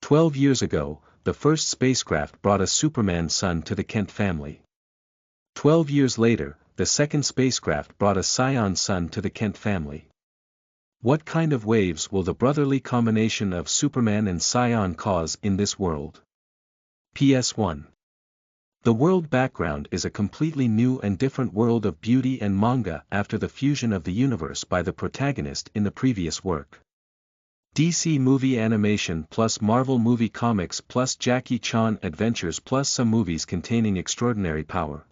12 years ago, the first spacecraft brought a Superman son to the Kent family. 12 years later, the second spacecraft brought a Saiyan son to the Kent family. What kind of waves will the brotherly combination of Superman and Saiyan cause in this world? PS1. The world background is a completely new and different world of beauty and manga after the fusion of the universe by the protagonist in the previous work. DC movie animation plus Marvel movie comics plus Jackie Chan adventures plus some movies containing extraordinary power.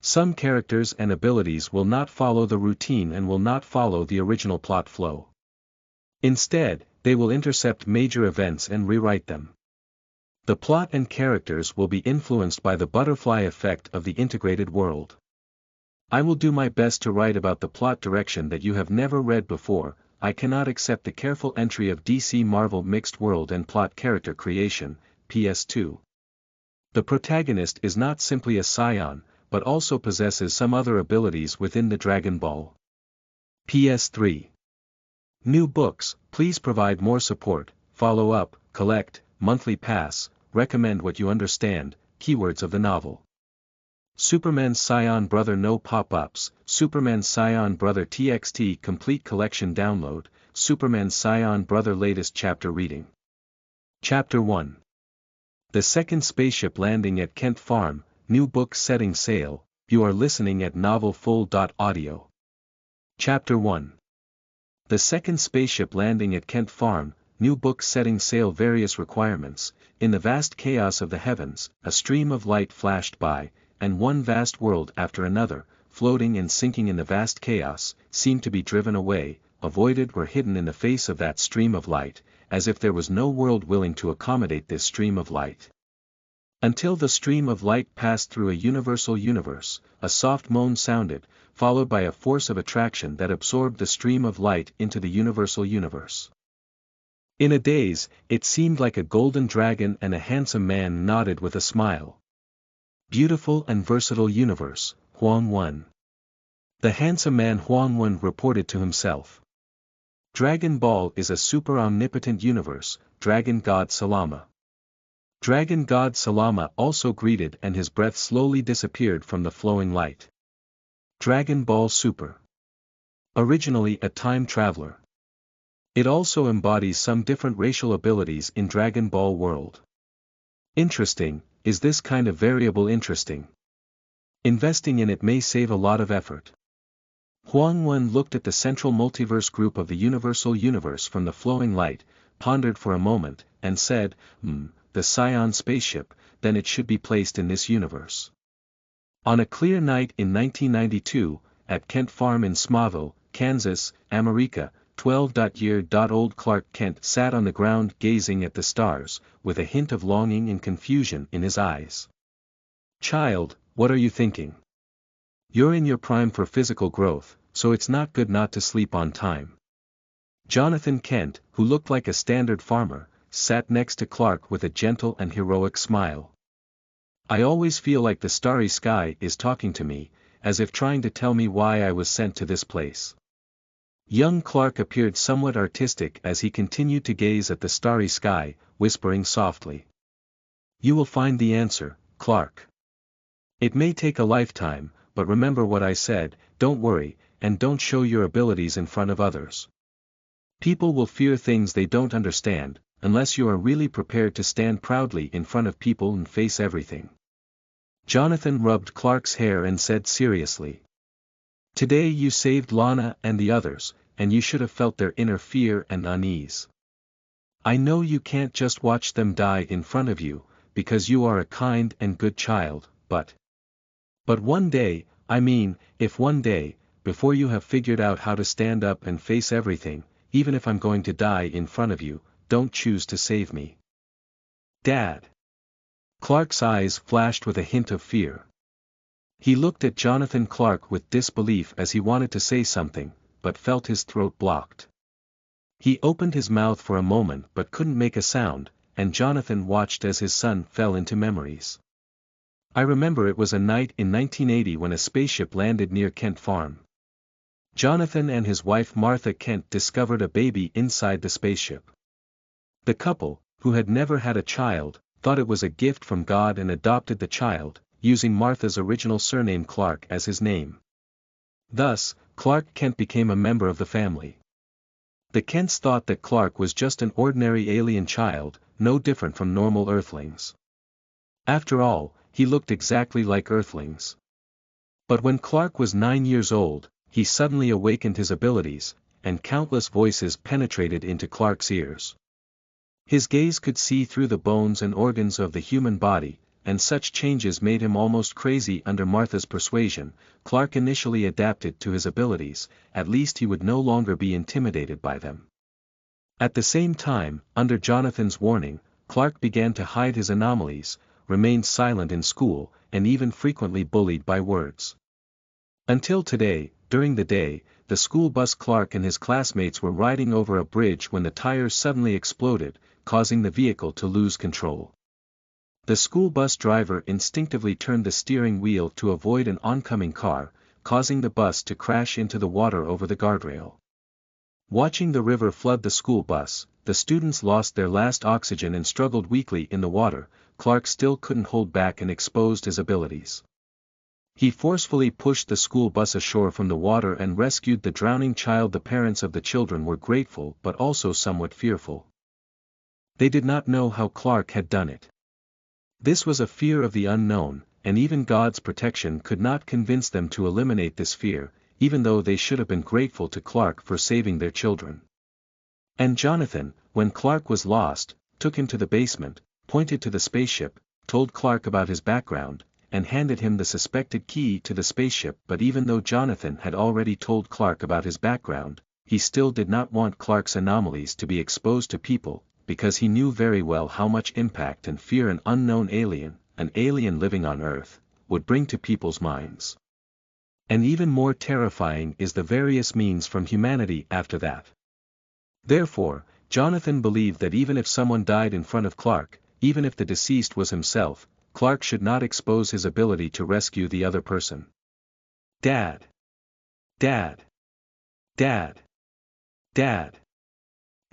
Some characters and abilities will not follow the routine and will not follow the original plot flow. Instead, they will intercept major events and rewrite them. The plot and characters will be influenced by the butterfly effect of the integrated world. I will do my best to write about the plot direction that you have never read before. I cannot accept the careful entry of DC Marvel mixed world and plot character creation, PS2. The protagonist is not simply a Saiyan, but also possesses some other abilities within the Dragon Ball. PS3. New books, please provide more support, follow up, collect, monthly pass, recommend what you understand, keywords of the novel. Superman Saiyan Brother no pop-ups, Superman Saiyan Brother TXT complete collection download, Superman Saiyan Brother latest chapter reading. Chapter 1. The second spaceship landing at Kent Farm, new book setting sail, you are listening at novelfull.audio. Chapter 1. The second spaceship landing at Kent Farm, new book setting sail various requirements, in the vast chaos of the heavens, a stream of light flashed by, and one vast world after another, floating and sinking in the vast chaos, seemed to be driven away, avoided or hidden in the face of that stream of light, as if there was no world willing to accommodate this stream of light. Until the stream of light passed through a universal universe, a soft moan sounded, followed by a force of attraction that absorbed the stream of light into the universal universe. In a daze, it seemed like a golden dragon and a handsome man nodded with a smile. Beautiful and versatile universe, Huang Wen. The handsome man Huang Wen reported to himself. Dragon Ball is a super omnipotent universe, Dragon God Salama. Dragon God Salama also greeted and his breath slowly disappeared from the flowing light. Dragon Ball Super. Originally a time traveler. It also embodies some different racial abilities in Dragon Ball world. Interesting, is this kind of variable interesting? Investing in it may save a lot of effort. Huang Wen looked at the central multiverse group of the universal universe from the flowing light, pondered for a moment, and said, the Saiyan spaceship, then it should be placed in this universe. On a clear night in 1992, at Kent Farm in Smallville, Kansas, America, 12-year-old Clark Kent sat on the ground gazing at the stars, with a hint of longing and confusion in his eyes. Child, what are you thinking? You're in your prime for physical growth, so it's not good not to sleep on time. Jonathan Kent, who looked like a standard farmer, sat next to Clark with a gentle and heroic smile. I always feel like the starry sky is talking to me, as if trying to tell me why I was sent to this place. Young Clark appeared somewhat artistic as he continued to gaze at the starry sky, whispering softly. You will find the answer, Clark. It may take a lifetime, but remember what I said, don't worry, and don't show your abilities in front of others. People will fear things they don't understand, unless you are really prepared to stand proudly in front of people and face everything. Jonathan rubbed Clark's hair and said seriously. Today you saved Lana and the others, and you should have felt their inner fear and unease. I know you can't just watch them die in front of you, because you are a kind and good child, but one day, if one day, before you have figured out how to stand up and face everything, even if I'm going to die in front of you, don't choose to save me. Dad. Clark's eyes flashed with a hint of fear. He looked at Jonathan Clark with disbelief as he wanted to say something, but felt his throat blocked. He opened his mouth for a moment but couldn't make a sound, and Jonathan watched as his son fell into memories. I remember it was a night in 1980 when a spaceship landed near Kent Farm. Jonathan and his wife Martha Kent discovered a baby inside the spaceship. The couple, who had never had a child, thought it was a gift from God and adopted the child, using Martha's original surname Clark as his name. Thus, Clark Kent became a member of the family. The Kents thought that Clark was just an ordinary alien child, no different from normal Earthlings. After all, he looked exactly like Earthlings. But when Clark was 9 years old, he suddenly awakened his abilities, and countless voices penetrated into Clark's ears. His gaze could see through the bones and organs of the human body, and such changes made him almost crazy. Under Martha's persuasion, Clark initially adapted to his abilities, at least he would no longer be intimidated by them. At the same time, under Jonathan's warning, Clark began to hide his anomalies, remained silent in school, and even frequently bullied by words. Until today, during the day, the school bus Clark and his classmates were riding over a bridge when the tires suddenly exploded, causing the vehicle to lose control. The school bus driver instinctively turned the steering wheel to avoid an oncoming car, causing the bus to crash into the water over the guardrail. Watching the river flood the school bus, the students lost their last oxygen and struggled weakly in the water. Clark still couldn't hold back and exposed his abilities. He forcefully pushed the school bus ashore from the water and rescued the drowning child. The parents of the children were grateful but also somewhat fearful. They did not know how Clark had done it. This was a fear of the unknown, and even God's protection could not convince them to eliminate this fear, even though they should have been grateful to Clark for saving their children. And Jonathan, when Clark was lost, took him to the basement, pointed to the spaceship, told Clark about his background, and handed him the suspected key to the spaceship. But even though Jonathan had already told Clark about his background, he still did not want Clark's anomalies to be exposed to people, because he knew very well how much impact and fear an unknown alien, an alien living on Earth, would bring to people's minds. And even more terrifying is the various means from humanity after that. Therefore, Jonathan believed that even if someone died in front of Clark, even if the deceased was himself, Clark should not expose his ability to rescue the other person. Dad! Dad! Dad! Dad!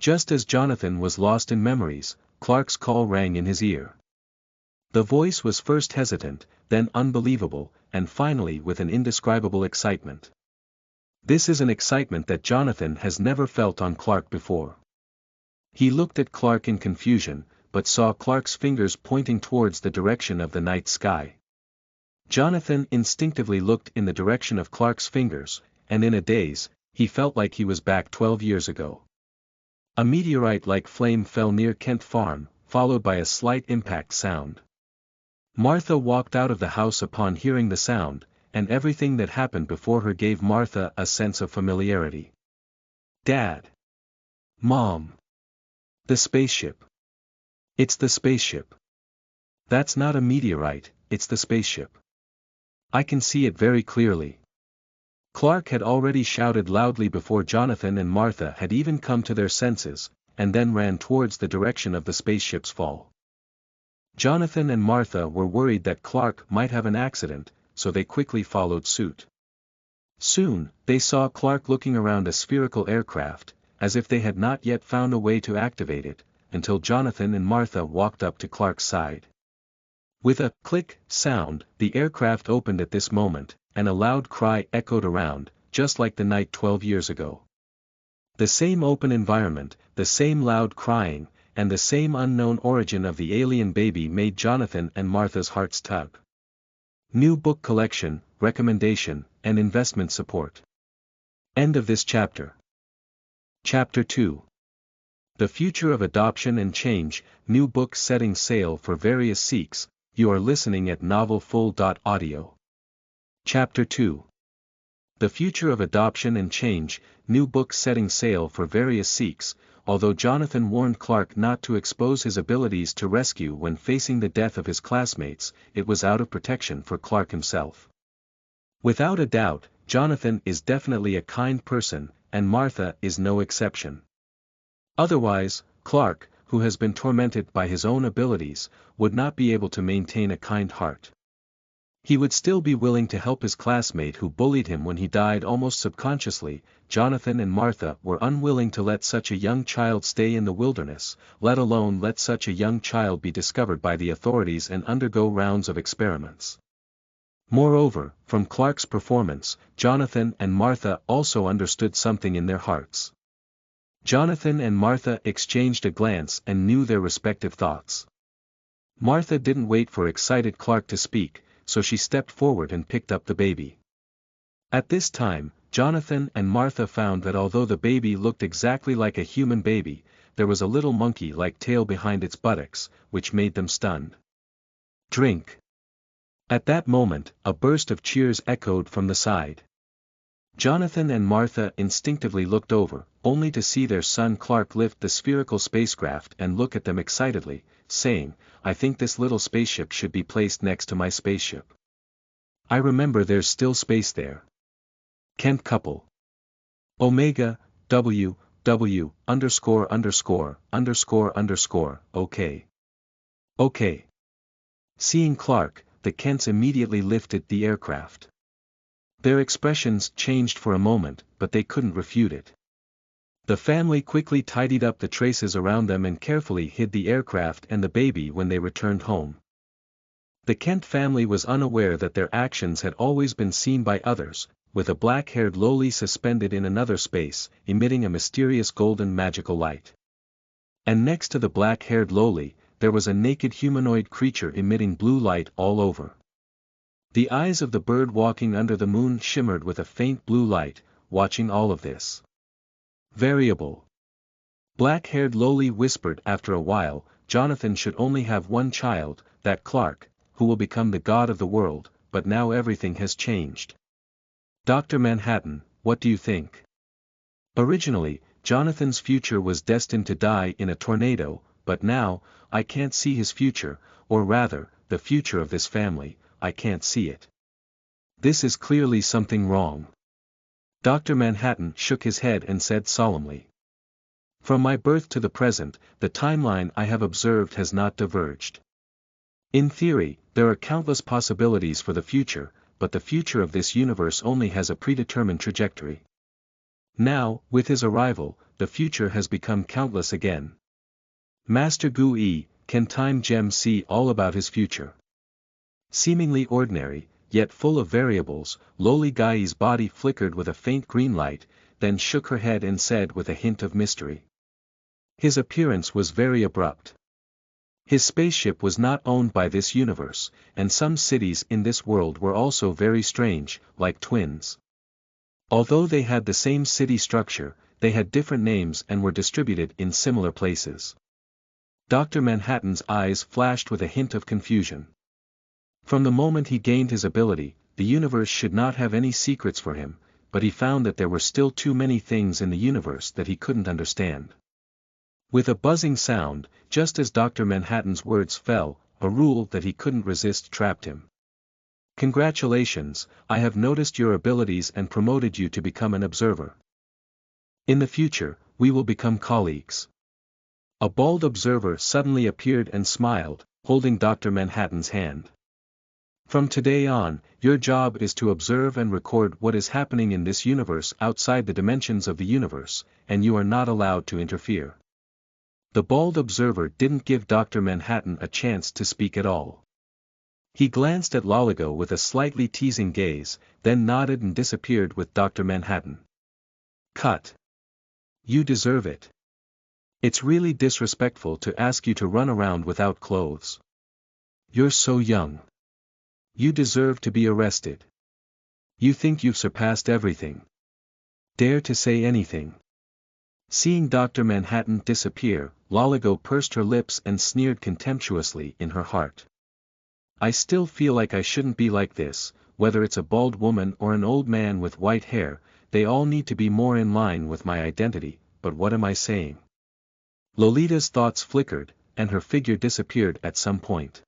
Just as Jonathan was lost in memories, Clark's call rang in his ear. The voice was first hesitant, then unbelievable, and finally with an indescribable excitement. This is an excitement that Jonathan has never felt on Clark before. He looked at Clark in confusion, but saw Clark's fingers pointing towards the direction of the night sky. Jonathan instinctively looked in the direction of Clark's fingers, and in a daze, he felt like he was back 12 years ago. A meteorite-like flame fell near Kent Farm, followed by a slight impact sound. Martha walked out of the house upon hearing the sound, and everything that happened before her gave Martha a sense of familiarity. Dad! Mom! The spaceship! It's the spaceship! That's not a meteorite, it's the spaceship. I can see it very clearly. Clark had already shouted loudly before Jonathan and Martha had even come to their senses, and then ran towards the direction of the spaceship's fall. Jonathan and Martha were worried that Clark might have an accident, so they quickly followed suit. Soon, they saw Clark looking around a spherical aircraft, as if they had not yet found a way to activate it, until Jonathan and Martha walked up to Clark's side. With a click sound, the aircraft opened at this moment, and a loud cry echoed around, just like the night 12 years ago. The same open environment, the same loud crying, and the same unknown origin of the alien baby made Jonathan and Martha's hearts tug. New book collection, recommendation, and investment support. End of this chapter. Chapter 2. The Future of Adoption and Change, new book setting sail for various Sikhs. You are listening at novelfull.audio. Chapter 2. The Future of Adoption and Change, new book setting sail for various Sikhs. Although Jonathan warned Clark not to expose his abilities to rescue when facing the death of his classmates, it was out of protection for Clark himself. Without a doubt, Jonathan is definitely a kind person, and Martha is no exception. Otherwise, Clark, who has been tormented by his own abilities, would not be able to maintain a kind heart. He would still be willing to help his classmate who bullied him when he died almost subconsciously. Jonathan and Martha were unwilling to let such a young child stay in the wilderness, let alone let such a young child be discovered by the authorities and undergo rounds of experiments. Moreover, from Clark's performance, Jonathan and Martha also understood something in their hearts. Jonathan and Martha exchanged a glance and knew their respective thoughts. Martha didn't wait for excited Clark to speak, so she stepped forward and picked up the baby. At this time, Jonathan and Martha found that although the baby looked exactly like a human baby, there was a little monkey-like tail behind its buttocks, which made them stunned. Drink. At that moment, a burst of cheers echoed from the side. Jonathan and Martha instinctively looked over, only to see their son Clark lift the spherical spacecraft and look at them excitedly, saying, "I think this little spaceship should be placed next to my spaceship. I remember there's still space there." Kent couple. Omega, W, W, _____, okay. Okay. Seeing Clark, the Kents immediately lifted the aircraft. Their expressions changed for a moment, but they couldn't refute it. The family quickly tidied up the traces around them and carefully hid the aircraft and the baby when they returned home. The Kent family was unaware that their actions had always been seen by others, with a black-haired lowly suspended in another space, emitting a mysterious golden magical light. And next to the black-haired lowly, there was a naked humanoid creature emitting blue light all over. The eyes of the bird walking under the moon shimmered with a faint blue light, watching all of this. Variable. Black-haired lowly whispered after a while, "Jonathan should only have one child, that Clark, who will become the god of the world, but now everything has changed. Dr. Manhattan, what do you think?" Originally, Jonathan's future was destined to die in a tornado, but now, I can't see his future, or rather, the future of this family, I can't see it. This is clearly something wrong. Dr. Manhattan shook his head and said solemnly. "From my birth to the present, the timeline I have observed has not diverged. In theory, there are countless possibilities for the future, but the future of this universe only has a predetermined trajectory. Now, with his arrival, the future has become countless again. Master Gu can Time Gem see all about his future?" Seemingly ordinary, yet full of variables, lowly Gai's body flickered with a faint green light, then shook her head and said with a hint of mystery. His appearance was very abrupt. His spaceship was not owned by this universe, and some cities in this world were also very strange, like twins. Although they had the same city structure, they had different names and were distributed in similar places. Dr. Manhattan's eyes flashed with a hint of confusion. From the moment he gained his ability, the universe should not have any secrets for him, but he found that there were still too many things in the universe that he couldn't understand. With a buzzing sound, just as Dr. Manhattan's words fell, a rule that he couldn't resist trapped him. "Congratulations, I have noticed your abilities and promoted you to become an observer. In the future, we will become colleagues." A bald observer suddenly appeared and smiled, holding Dr. Manhattan's hand. "From today on, your job is to observe and record what is happening in this universe outside the dimensions of the universe, and you are not allowed to interfere." The bald observer didn't give Dr. Manhattan a chance to speak at all. He glanced at Loligo with a slightly teasing gaze, then nodded and disappeared with Dr. Manhattan. "Cut. You deserve it. It's really disrespectful to ask you to run around without clothes. You're so young. You deserve to be arrested. You think you've surpassed everything. Dare to say anything." Seeing Dr. Manhattan disappear, Loligo pursed her lips and sneered contemptuously in her heart. "I still feel like I shouldn't be like this, whether it's a bald woman or an old man with white hair, they all need to be more in line with my identity, but what am I saying?" Lolita's thoughts flickered, and her figure disappeared at some point.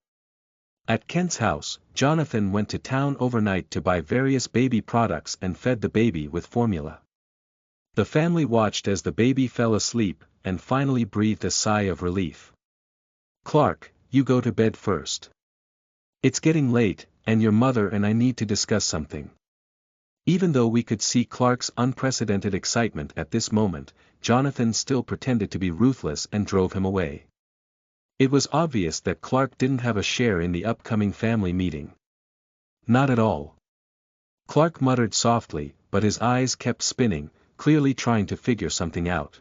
At Kent's house, Jonathan went to town overnight to buy various baby products and fed the baby with formula. The family watched as the baby fell asleep, and finally breathed a sigh of relief. "Clark, you go to bed first. It's getting late," and your mother and I need to discuss something." Even though we could see Clark's unprecedented excitement at this moment, Jonathan still pretended to be ruthless and drove him away. It was obvious that Clark didn't have a share in the upcoming family meeting. Not at all. Clark muttered softly, but his eyes kept spinning, clearly trying to figure something out.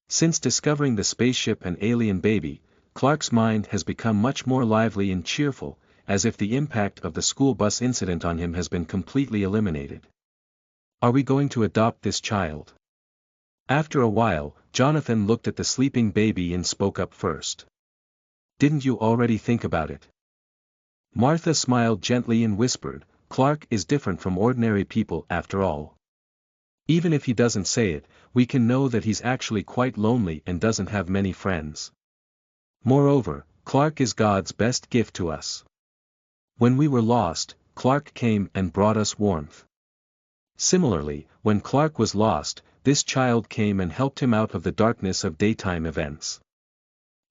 Since discovering the spaceship and alien baby, Clark's mind has become much more lively and cheerful, as if the impact of the school bus incident on him has been completely eliminated. "Are we going to adopt this child?" After a while, Jonathan looked at the sleeping baby and spoke up first. "Didn't you already think about it?" Martha smiled gently and whispered, "Clark is different from ordinary people after all. Even if he doesn't say it, we can know that he's actually quite lonely and doesn't have many friends. Moreover, Clark is God's best gift to us. When we were lost, Clark came and brought us warmth. Similarly, when Clark was lost, this child came and helped him out of the darkness of daytime events.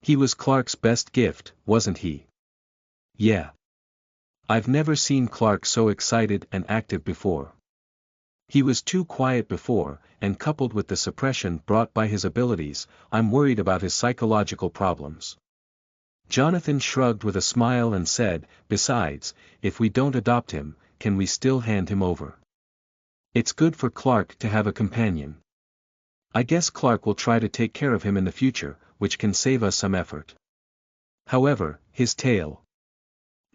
He was Clark's best gift, wasn't he?" "Yeah. I've never seen Clark so excited and active before. He was too quiet before, and coupled with the suppression brought by his abilities, I'm worried about his psychological problems." Jonathan shrugged with a smile and said, "Besides, if we don't adopt him, can we still hand him over? It's good for Clark to have a companion. I guess Clark will try to take care of him in the future, which can save us some effort. However, his tail."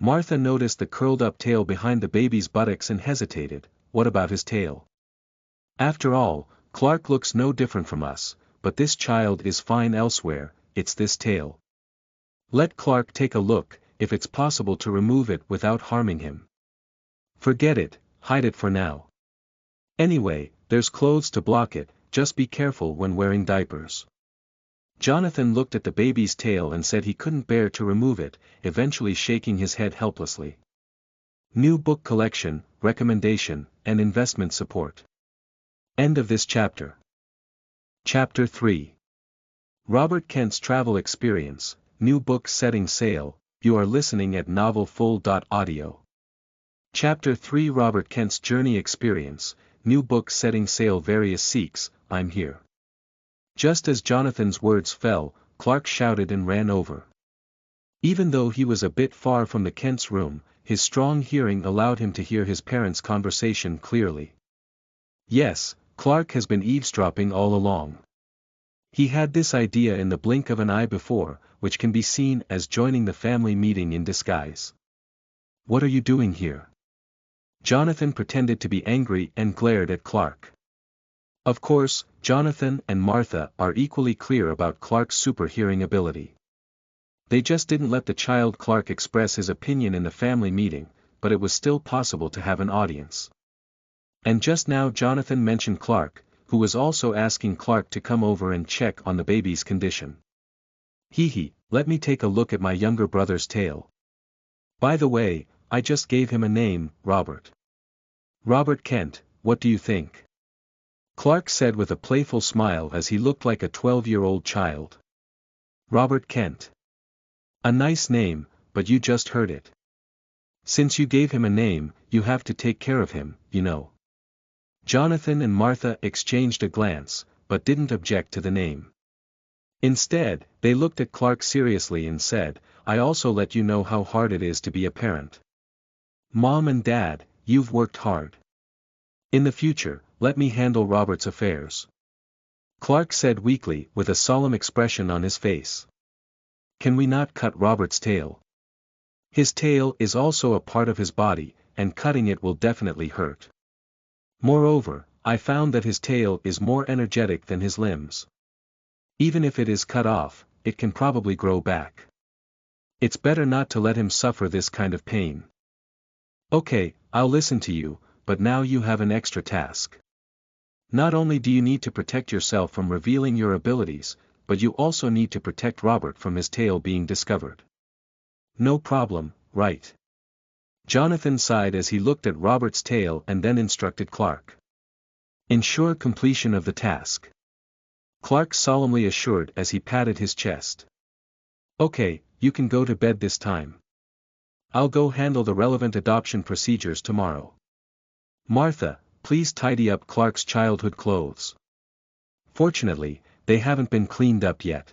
Martha noticed the curled-up tail behind the baby's buttocks and hesitated. "What about his tail? After all, Clark looks no different from us, but this child is fine elsewhere, it's this tail. Let Clark take a look, if it's possible to remove it without harming him." "Forget it, hide it for now. Anyway, there's clothes to block it, just be careful when wearing diapers." Jonathan looked at the baby's tail and said he couldn't bear to remove it, eventually shaking his head helplessly. New book collection, recommendation, and investment support. End of this chapter. Chapter 3. Robert Kent's Travel Experience, New Book Setting Sail. You are listening at novelfull.audio. Chapter 3. Robert Kent's Journey Experience, New Book Setting Sail. Various Sikhs, I'm here. Just as Jonathan's words fell, Clark shouted and ran over. Even though he was a bit far from the Kent's room, his strong hearing allowed him to hear his parents' conversation clearly. Yes, Clark has been eavesdropping all along. He had this idea in the blink of an eye before, which can be seen as joining the family meeting in disguise. "What are you doing here?" Jonathan pretended to be angry and glared at Clark. Of course, Jonathan and Martha are equally clear about Clark's super hearing ability. They just didn't let the child Clark express his opinion in the family meeting, but it was still possible to have an audience. And just now Jonathan mentioned Clark, who was also asking Clark to come over and check on the baby's condition. Let me take a look at my younger brother's tail. By the way, I just gave him a name, Robert. Robert Kent, what do you think?" Clark said with a playful smile as he looked like a 12-year-old child. "Robert Kent. A nice name, but you just heard it. Since you gave him a name, you have to take care of him, you know." Jonathan and Martha exchanged a glance, but didn't object to the name. Instead, they looked at Clark seriously and said, "I also let you know how hard it is to be a parent. Mom and Dad, you've worked hard. In the future, let me handle Robert's affairs." Clark said weakly, with a solemn expression on his face. "Can we not cut Robert's tail? His tail is also a part of his body, and cutting it will definitely hurt. Moreover, I found that his tail is more energetic than his limbs. Even if it is cut off, it can probably grow back. It's better not to let him suffer this kind of pain." "Okay, I'll listen to you, but now you have an extra task. Not only do you need to protect yourself from revealing your abilities, but you also need to protect Robert from his tail being discovered." "No problem, right?" Jonathan sighed as he looked at Robert's tail and then instructed Clark. "Ensure completion of the task." Clark solemnly assured as he patted his chest. "Okay, you can go to bed this time. I'll go handle the relevant adoption procedures tomorrow. Martha, please tidy up Clark's childhood clothes. Fortunately, they haven't been cleaned up yet.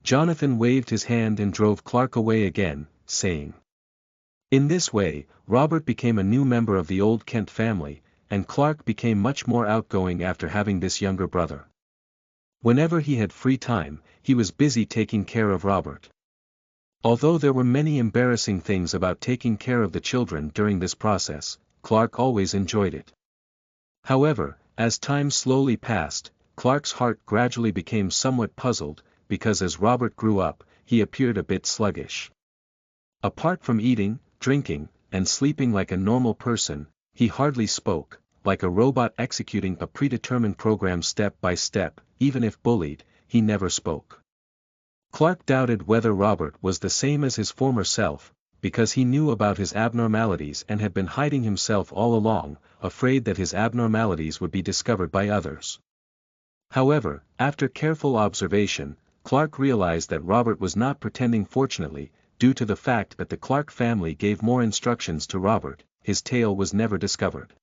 Jonathan waved his hand and drove Clark away again, saying. In this way, Robert became a new member of the old Kent family, and Clark became much more outgoing after having this younger brother. Whenever he had free time, he was busy taking care of Robert. Although there were many embarrassing things about taking care of the children during this process, Clark always enjoyed it. However, as time slowly passed, Clark's heart gradually became somewhat puzzled, because as Robert grew up, he appeared a bit sluggish. Apart from eating, drinking, and sleeping like a normal person, he hardly spoke, like a robot executing a predetermined program step by step. Even if bullied, he never spoke. Clark doubted whether Robert was the same as his former self, because he knew about his abnormalities and had been hiding himself all along, afraid that his abnormalities would be discovered by others. However, after careful observation, Clark realized that Robert was not pretending. Fortunately, due to the fact that the Clark family gave more instructions to Robert, his tale was never discovered.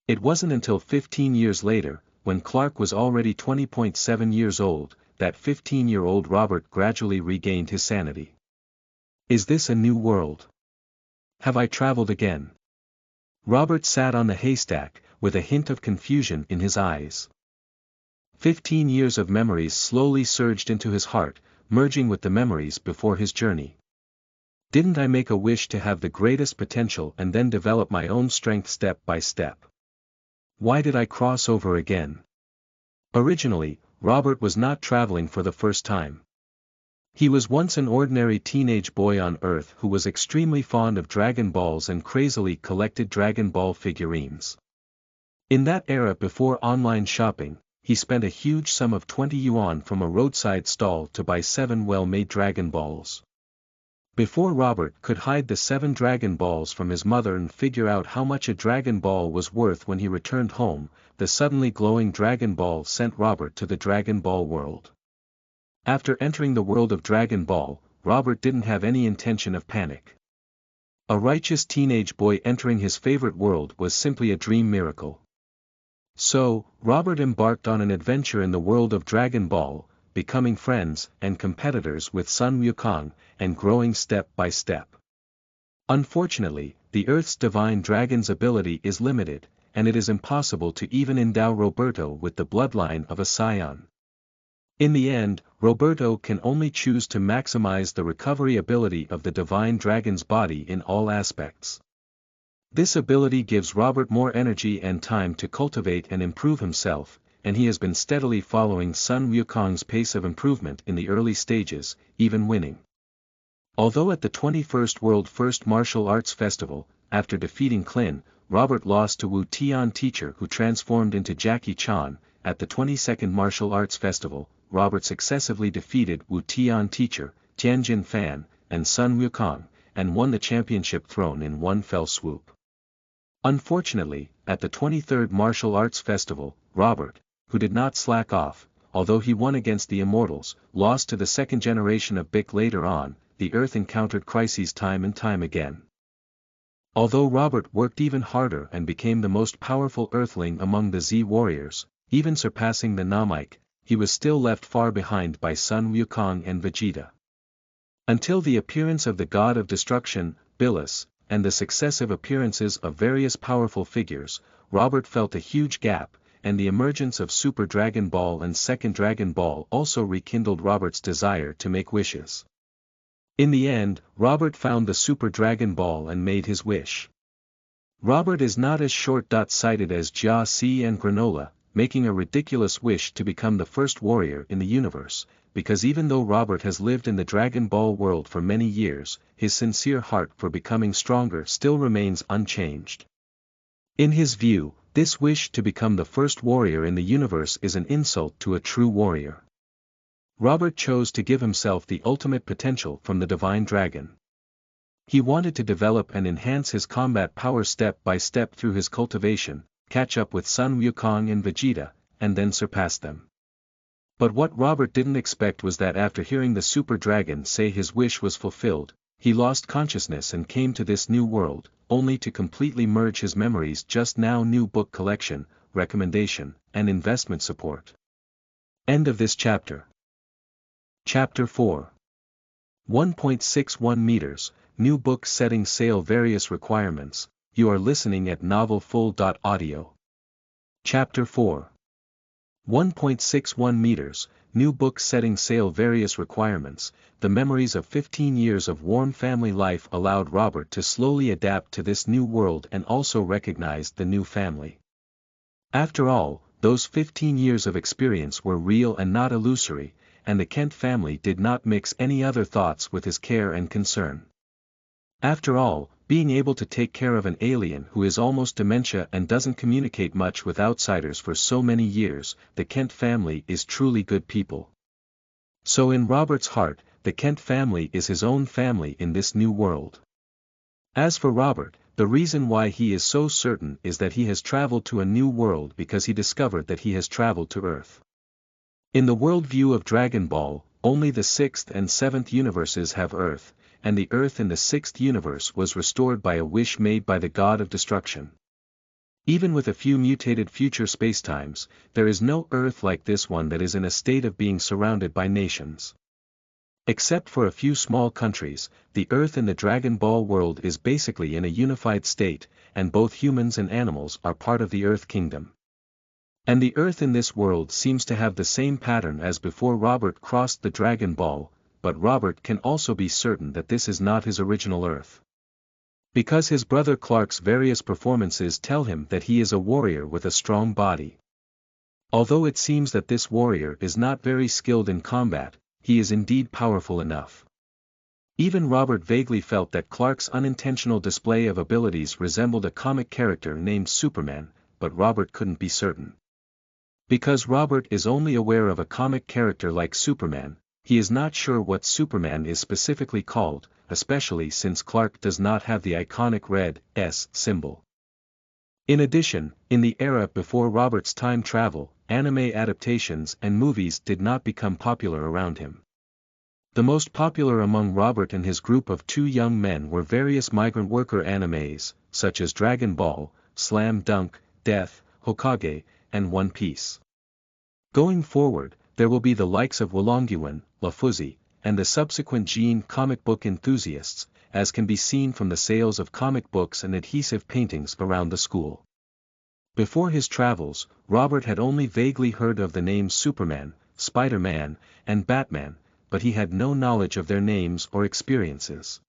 It wasn't until 15 years later, when Clark was already 20.7 years old, that 15-year-old Robert gradually regained his sanity. Is this a new world? Have I traveled again? Robert sat on the haystack, with a hint of confusion in his eyes. 15 years of memories slowly surged into his heart, merging with the memories before his journey. Didn't I make a wish to have the greatest potential and then develop my own strength step by step? Why did I cross over again? Originally, Robert was not traveling for the first time. He was once an ordinary teenage boy on Earth who was extremely fond of Dragon Balls and crazily collected Dragon Ball figurines. In that era before online shopping, he spent a huge sum of 20 yuan from a roadside stall to buy 7 well-made Dragon Balls. Before Robert could hide the 7 Dragon Balls from his mother and figure out how much a Dragon Ball was worth when he returned home, the suddenly glowing Dragon Ball sent Robert to the Dragon Ball world. After entering the world of Dragon Ball, Robert didn't have any intention of panic. A righteous teenage boy entering his favorite world was simply a dream miracle. So, Robert embarked on an adventure in the world of Dragon Ball, becoming friends and competitors with Sun Wukong, and growing step by step. Unfortunately, the Earth's divine dragon's ability is limited, and it is impossible to even endow Roberto with the bloodline of a Saiyan. In the end, Roberto can only choose to maximize the recovery ability of the divine dragon's body in all aspects. This ability gives Robert more energy and time to cultivate and improve himself, and he has been steadily following Sun Wukong's pace of improvement in the early stages, even winning. Although at the 21st World First Martial Arts Festival, after defeating Klin, Robert lost to Wu Tian teacher who transformed into Jackie Chan. At the 22nd Martial Arts Festival, Robert successively defeated Wu Tian teacher, Tianjin Fan, and Sun Wukong, and won the championship throne in one fell swoop. Unfortunately, at the 23rd Martial Arts Festival, Robert, who did not slack off, although he won against the Immortals, lost to the second generation of Bic. Later on, the Earth encountered crises time and time again. Although Robert worked even harder and became the most powerful Earthling among the Z warriors, even surpassing the Namek, he was still left far behind by Sun Wukong and Vegeta. Until the appearance of the god of destruction, Billis, and the successive appearances of various powerful figures, Robert felt a huge gap, and the emergence of Super Dragon Ball and Second Dragon Ball also rekindled Robert's desire to make wishes. In the end, Robert found the Super Dragon Ball and made his wish. Robert is not as short-sighted as Jia Si and Granola, making a ridiculous wish to become the first warrior in the universe, because even though Robert has lived in the Dragon Ball world for many years, his sincere heart for becoming stronger still remains unchanged. In his view, this wish to become the first warrior in the universe is an insult to a true warrior. Robert chose to give himself the ultimate potential from the divine dragon. He wanted to develop and enhance his combat power step by step through his cultivation, catch up with Sun Wukong and Vegeta, and then surpass them. But what Robert didn't expect was that after hearing the Super Dragon say his wish was fulfilled, he lost consciousness and came to this new world, only to completely merge his memories. Just now, new book collection, recommendation, and investment support. End of this chapter. Chapter 4. 1.61 meters, new book setting sail. Various requirements. You are listening at novelfull.audio. Chapter 4. 1.61 meters, new book setting sail. Various requirements. The memories of 15 years of warm family life allowed Robert to slowly adapt to this new world and also recognized the new family. After all, those 15 years of experience were real and not illusory, and the Kent family did not mix any other thoughts with his care and concern. After all, being able to take care of an alien who is almost dementia and doesn't communicate much with outsiders for so many years, the Kent family is truly good people. So in Robert's heart, the Kent family is his own family in this new world. As for Robert, the reason why he is so certain is that he has traveled to a new world because he discovered that he has traveled to Earth. In the worldview of Dragon Ball, only the 6th and 7th universes have Earth, and the Earth in the 6th universe was restored by a wish made by the god of destruction. Even with a few mutated future spacetimes, there is no Earth like this one that is in a state of being surrounded by nations. Except for a few small countries, the Earth in the Dragon Ball world is basically in a unified state, and both humans and animals are part of the Earth Kingdom. And the Earth in this world seems to have the same pattern as before Robert crossed the Dragon Ball, but Robert can also be certain that this is not his original Earth. Because his brother Clark's various performances tell him that he is a warrior with a strong body. Although it seems that this warrior is not very skilled in combat, he is indeed powerful enough. Even Robert vaguely felt that Clark's unintentional display of abilities resembled a comic character named Superman, but Robert couldn't be certain. Because Robert is only aware of a comic character like Superman, he is not sure what Superman is specifically called, especially since Clark does not have the iconic red S symbol. In addition, in the era before Robert's time travel, anime adaptations and movies did not become popular around him. The most popular among Robert and his group of 2 young men were various migrant worker animes, such as Dragon Ball, Slam Dunk, Death, Hokage, and One Piece. Going forward, there will be the likes of Wolonguan, Lafuzi, and the subsequent Jean comic book enthusiasts, as can be seen from the sales of comic books and adhesive paintings around the school. Before his travels, Robert had only vaguely heard of the names Superman, Spider-Man, and Batman, but he had no knowledge of their names or experiences.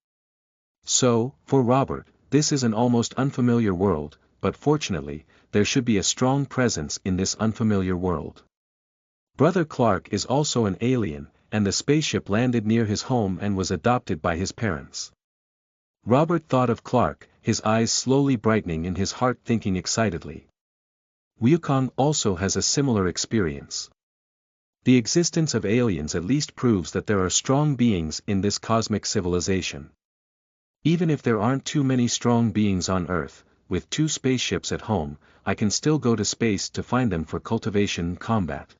So, for Robert, this is an almost unfamiliar world, but fortunately, there should be a strong presence in this unfamiliar world. Brother Clark is also an alien, and the spaceship landed near his home and was adopted by his parents. Robert thought of Clark, his eyes slowly brightening and his heart thinking excitedly. Wukong also has a similar experience. The existence of aliens at least proves that there are strong beings in this cosmic civilization. Even if there aren't too many strong beings on Earth, with 2 spaceships at home, I can still go to space to find them for cultivation and combat.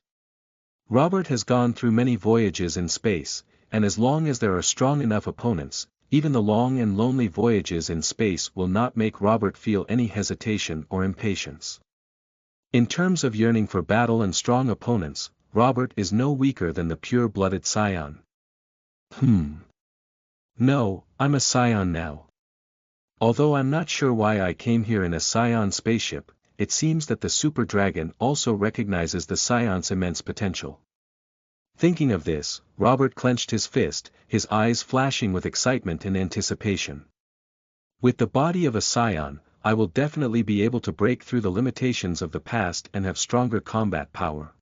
Robert has gone through many voyages in space, and as long as there are strong enough opponents, even the long and lonely voyages in space will not make Robert feel any hesitation or impatience. In terms of yearning for battle and strong opponents, Robert is no weaker than the pure-blooded Saiyan. No, I'm a Saiyan now. Although I'm not sure why I came here in a Saiyan spaceship, it seems that the Super Dragon also recognizes the Saiyan's immense potential. Thinking of this, Robert clenched his fist, his eyes flashing with excitement and anticipation. With the body of a Saiyan, I will definitely be able to break through the limitations of the past and have stronger combat power.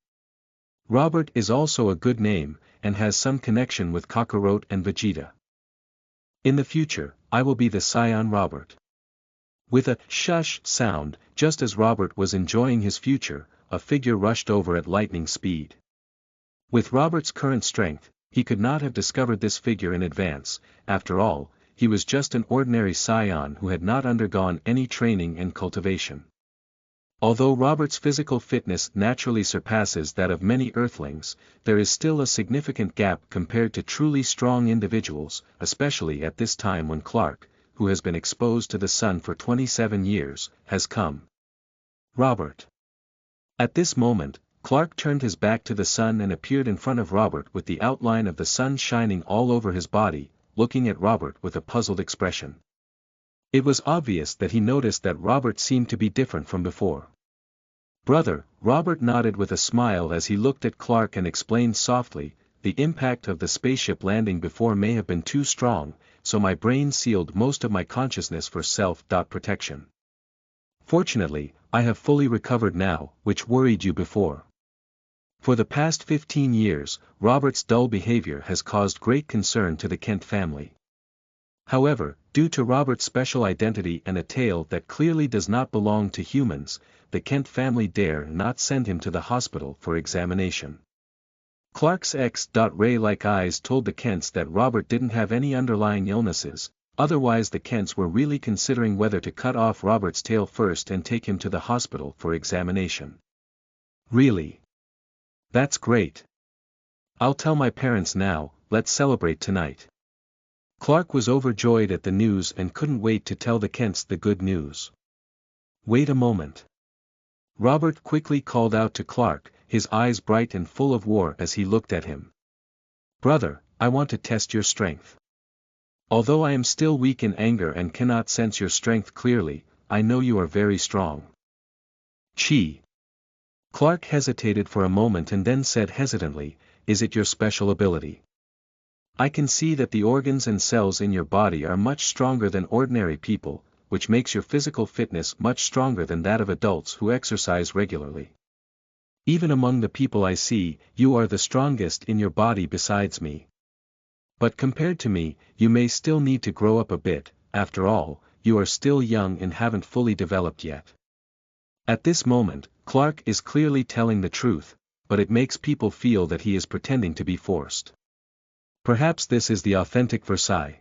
Robert is also a good name, and has some connection with Kakarot and Vegeta. In the future, I will be the Saiyan Robert. With a shush sound, just as Robert was enjoying his future, a figure rushed over at lightning speed. With Robert's current strength, he could not have discovered this figure in advance. After all, he was just an ordinary Saiyan who had not undergone any training and cultivation. Although Robert's physical fitness naturally surpasses that of many Earthlings, there is still a significant gap compared to truly strong individuals, especially at this time when Clark, who has been exposed to the sun for 27 years, has come. Robert. At this moment, Clark turned his back to the sun and appeared in front of Robert with the outline of the sun shining all over his body, looking at Robert with a puzzled expression. It was obvious that he noticed that Robert seemed to be different from before. "Brother," Robert nodded with a smile as he looked at Clark and explained softly, "the impact of the spaceship landing before may have been too strong, so my brain sealed most of my consciousness for self-protection. Fortunately, I have fully recovered now, which worried you before." For the past 15 years, Robert's dull behavior has caused great concern to the Kent family. However, due to Robert's special identity and a tale that clearly does not belong to humans, the Kent family dare not send him to the hospital for examination. Clark's X-ray-like eyes told the Kents that Robert didn't have any underlying illnesses, otherwise the Kents were really considering whether to cut off Robert's tail first and take him to the hospital for examination. "Really? That's great. I'll tell my parents now, let's celebrate tonight." Clark was overjoyed at the news and couldn't wait to tell the Kents the good news. "Wait a moment." Robert quickly called out to Clark, his eyes bright and full of war as he looked at him. "Brother, I want to test your strength. Although I am still weak in anger and cannot sense your strength clearly, I know you are very strong." "Qi." Clark hesitated for a moment and then said hesitantly, "Is it your special ability? I can see that the organs and cells in your body are much stronger than ordinary people, which makes your physical fitness much stronger than that of adults who exercise regularly. Even among the people I see, you are the strongest in your body besides me. But compared to me, you may still need to grow up a bit, after all, you are still young and haven't fully developed yet." At this moment, Clark is clearly telling the truth, but it makes people feel that he is pretending to be forced. Perhaps this is the authentic Versailles.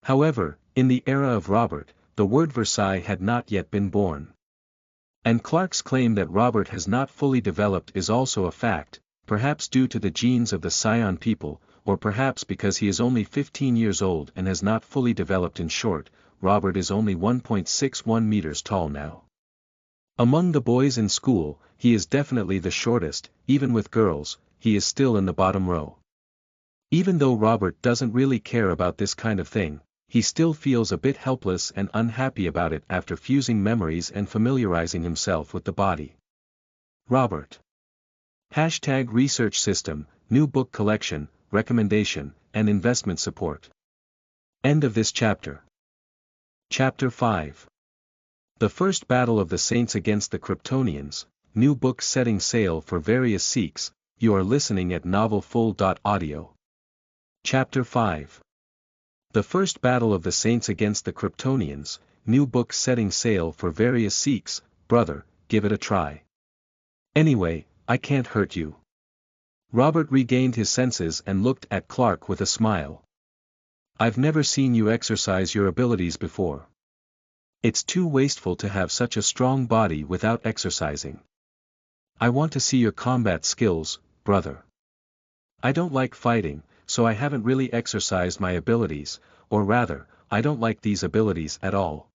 However, in the era of Robert, the word Versailles had not yet been born. And Clark's claim that Robert has not fully developed is also a fact, perhaps due to the genes of the Saiyan people, or perhaps because he is only 15 years old and has not fully developed. In short, Robert is only 1.61 meters tall now. Among the boys in school, he is definitely the shortest, even with girls, he is still in the bottom row. Even though Robert doesn't really care about this kind of thing, he still feels a bit helpless and unhappy about it after fusing memories and familiarizing himself with the body. Robert. #Research System, New Book Collection, Recommendation, and Investment Support. End of this chapter. Chapter 5. The First Battle of the Saints Against the Kryptonians, New Book Setting Sail for Various Seeks. You are listening at novelfull.audio. Chapter 5. The First Battle of the Saints Against the Kryptonians, New Book Setting Sail for Various Seeks. Brother, give it a try. Anyway, I can't hurt you. Robert regained his senses and looked at Clark with a smile. "I've never seen you exercise your abilities before. It's too wasteful to have such a strong body without exercising. I want to see your combat skills, brother. I don't like fighting, so I haven't really exercised my abilities, or rather, I don't like these abilities at all."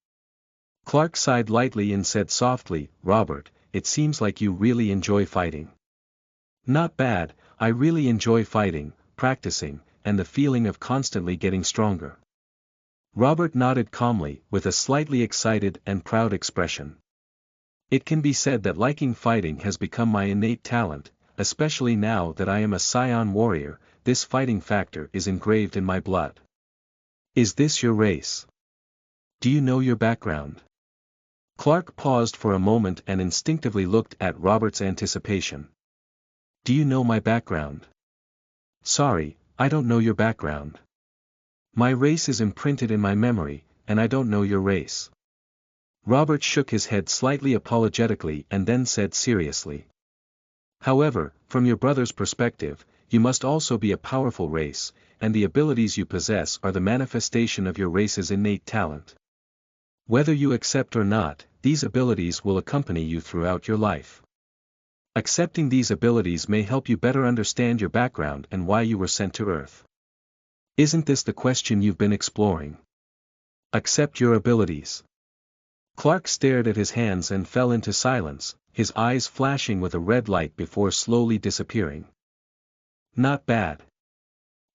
Clark sighed lightly and said softly, "Robert, it seems like you really enjoy fighting." "Not bad, I really enjoy fighting, practicing, and the feeling of constantly getting stronger." Robert nodded calmly, with a slightly excited and proud expression. "It can be said that liking fighting has become my innate talent, especially now that I am a Saiyan warrior. This fighting factor is engraved in my blood." "Is this your race? Do you know your background?" Clark paused for a moment and instinctively looked at Robert's anticipation. "Do you know my background?" "Sorry, I don't know your background. My race is imprinted in my memory, and I don't know your race." Robert shook his head slightly apologetically and then said seriously. "However, from your brother's perspective, you must also be a powerful race, and the abilities you possess are the manifestation of your race's innate talent. Whether you accept or not, these abilities will accompany you throughout your life. Accepting these abilities may help you better understand your background and why you were sent to Earth. Isn't this the question you've been exploring? Accept your abilities. Clark stared at his hands and fell into silence, his eyes flashing with a red light before slowly disappearing. Not bad.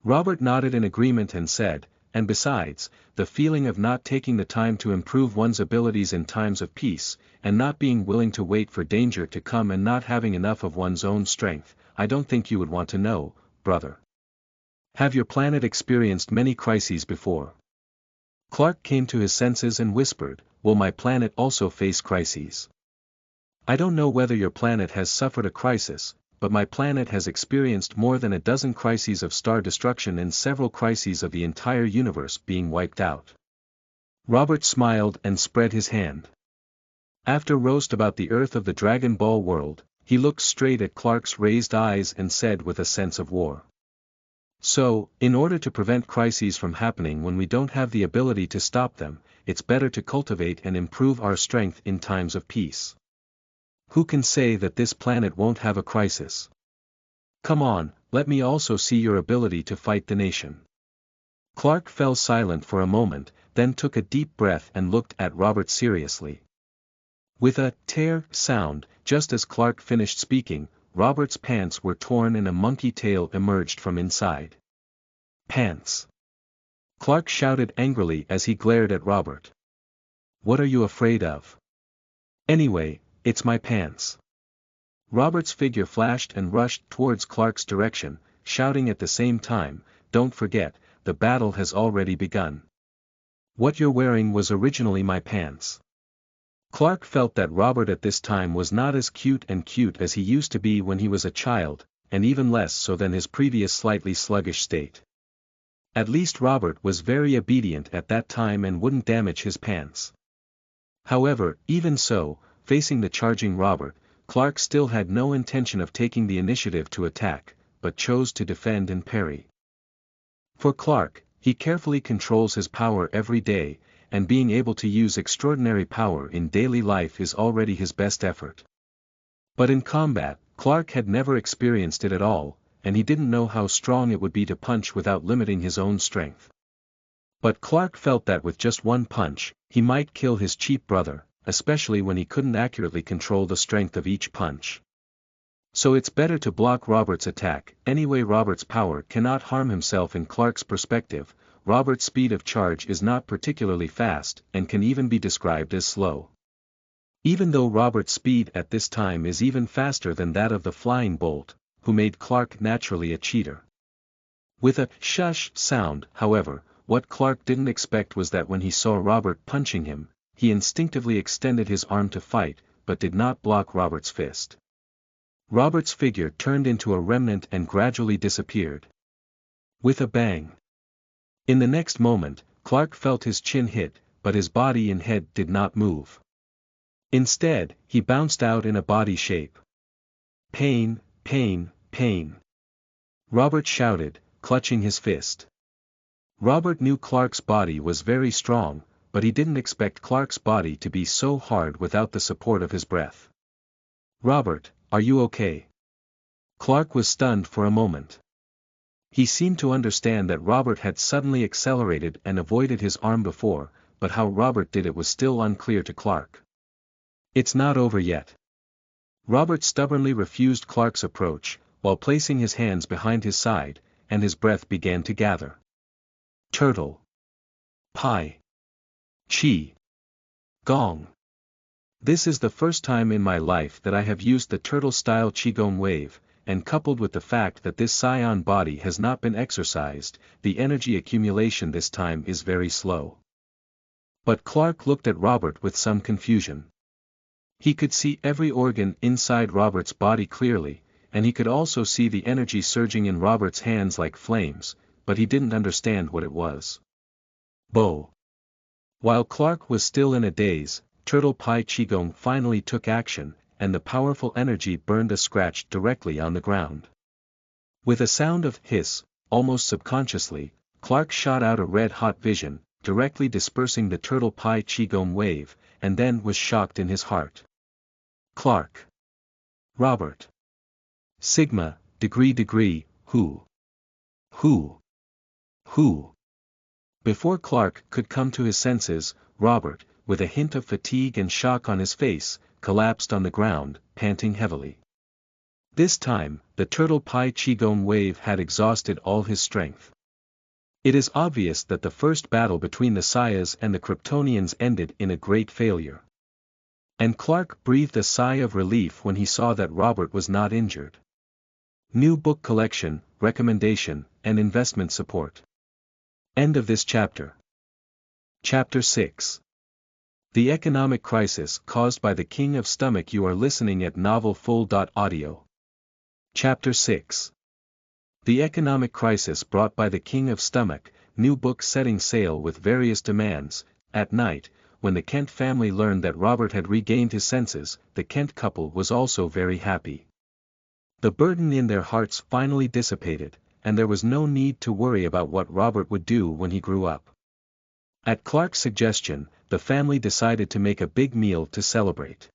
Robert nodded in agreement and said, and besides, the feeling of not taking the time to improve one's abilities in times of peace, and not being willing to wait for danger to come and not having enough of one's own strength, I don't think you would want to know, brother. Have your planet experienced many crises before? Clark came to his senses and whispered, will my planet also face crises? I don't know whether your planet has suffered a crisis, but my planet has experienced more than a dozen crises of star destruction and several crises of the entire universe being wiped out. Robert smiled and spread his hand. After roast about the Earth of the Dragon Ball world, he looked straight at Clark's raised eyes and said with a sense of war. So, in order to prevent crises from happening when we don't have the ability to stop them, it's better to cultivate and improve our strength in times of peace. Who can say that this planet won't have a crisis? Come on, let me also see your ability to fight the nation. Clark fell silent for a moment, then took a deep breath and looked at Robert seriously. With a tear sound, just as Clark finished speaking, Robert's pants were torn and a monkey tail emerged from inside. Pants! Clark shouted angrily as he glared at Robert. What are you afraid of? Anyway, it's my pants. Robert's figure flashed and rushed towards Clark's direction, shouting at the same time, don't forget, the battle has already begun. What you're wearing was originally my pants. Clark felt that Robert at this time was not as cute as he used to be when he was a child, and even less so than his previous slightly sluggish state. At least Robert was very obedient at that time and wouldn't damage his pants. However, even so, facing the charging Robert, Clark still had no intention of taking the initiative to attack, but chose to defend and parry. For Clark, he carefully controls his power every day, and being able to use extraordinary power in daily life is already his best effort. But in combat, Clark had never experienced it at all, and he didn't know how strong it would be to punch without limiting his own strength. But Clark felt that with just one punch, he might kill his cheap brother, especially when he couldn't accurately control the strength of each punch. So it's better to block Robert's attack. Anyway, Robert's power cannot harm himself. In Clark's perspective, Robert's speed of charge is not particularly fast and can even be described as slow. Even though Robert's speed at this time is even faster than that of the flying bolt, who made Clark naturally a cheater. With a shush sound, however, what Clark didn't expect was that when he saw Robert punching him, he instinctively extended his arm to fight, but did not block Robert's fist. Robert's figure turned into a remnant and gradually disappeared. With a bang. In the next moment, Clark felt his chin hit, but his body and head did not move. Instead, he bounced out in a body shape. Pain, pain, pain. Robert shouted, clutching his fist. Robert knew Clark's body was very strong, but he didn't expect Clark's body to be so hard without the support of his breath. Robert, are you okay? Clark was stunned for a moment. He seemed to understand that Robert had suddenly accelerated and avoided his arm before, but how Robert did it was still unclear to Clark. It's not over yet. Robert stubbornly refused Clark's approach, while placing his hands behind his side, and his breath began to gather. Turtle. Pi. Qi. Gong. This is the first time in my life that I have used the turtle-style Qigong wave, and coupled with the fact that this Saiyan body has not been exercised, the energy accumulation this time is very slow. But Clark looked at Robert with some confusion. He could see every organ inside Robert's body clearly, and he could also see the energy surging in Robert's hands like flames, but he didn't understand what it was. Bo. While Clark was still in a daze, Turtle Pi Qigong finally took action, and the powerful energy burned a scratch directly on the ground. With a sound of hiss, almost subconsciously, Clark shot out a red-hot vision, directly dispersing the turtle pi qigong wave, and then was shocked in his heart. Clark. Robert. Sigma, degree, who? Before Clark could come to his senses, Robert, with a hint of fatigue and shock on his face, collapsed on the ground, panting heavily. This time, the turtle pi qigong wave had exhausted all his strength. It is obvious that the first battle between the Saiyans and the Kryptonians ended in a great failure. And Clark breathed a sigh of relief when he saw that Robert was not injured. New book collection, recommendation, and investment support. End of this chapter. Chapter 6. The Economic Crisis Caused by the King of Stomach. You are listening at novelfull.audio. Chapter 6. The Economic Crisis Brought by the King of Stomach, new book setting sail with various demands. At night, when the Kent family learned that Robert had regained his senses, the Kent couple was also very happy. The burden in their hearts finally dissipated, and there was no need to worry about what Robert would do when he grew up. At Clark's suggestion, the family decided to make a big meal to celebrate.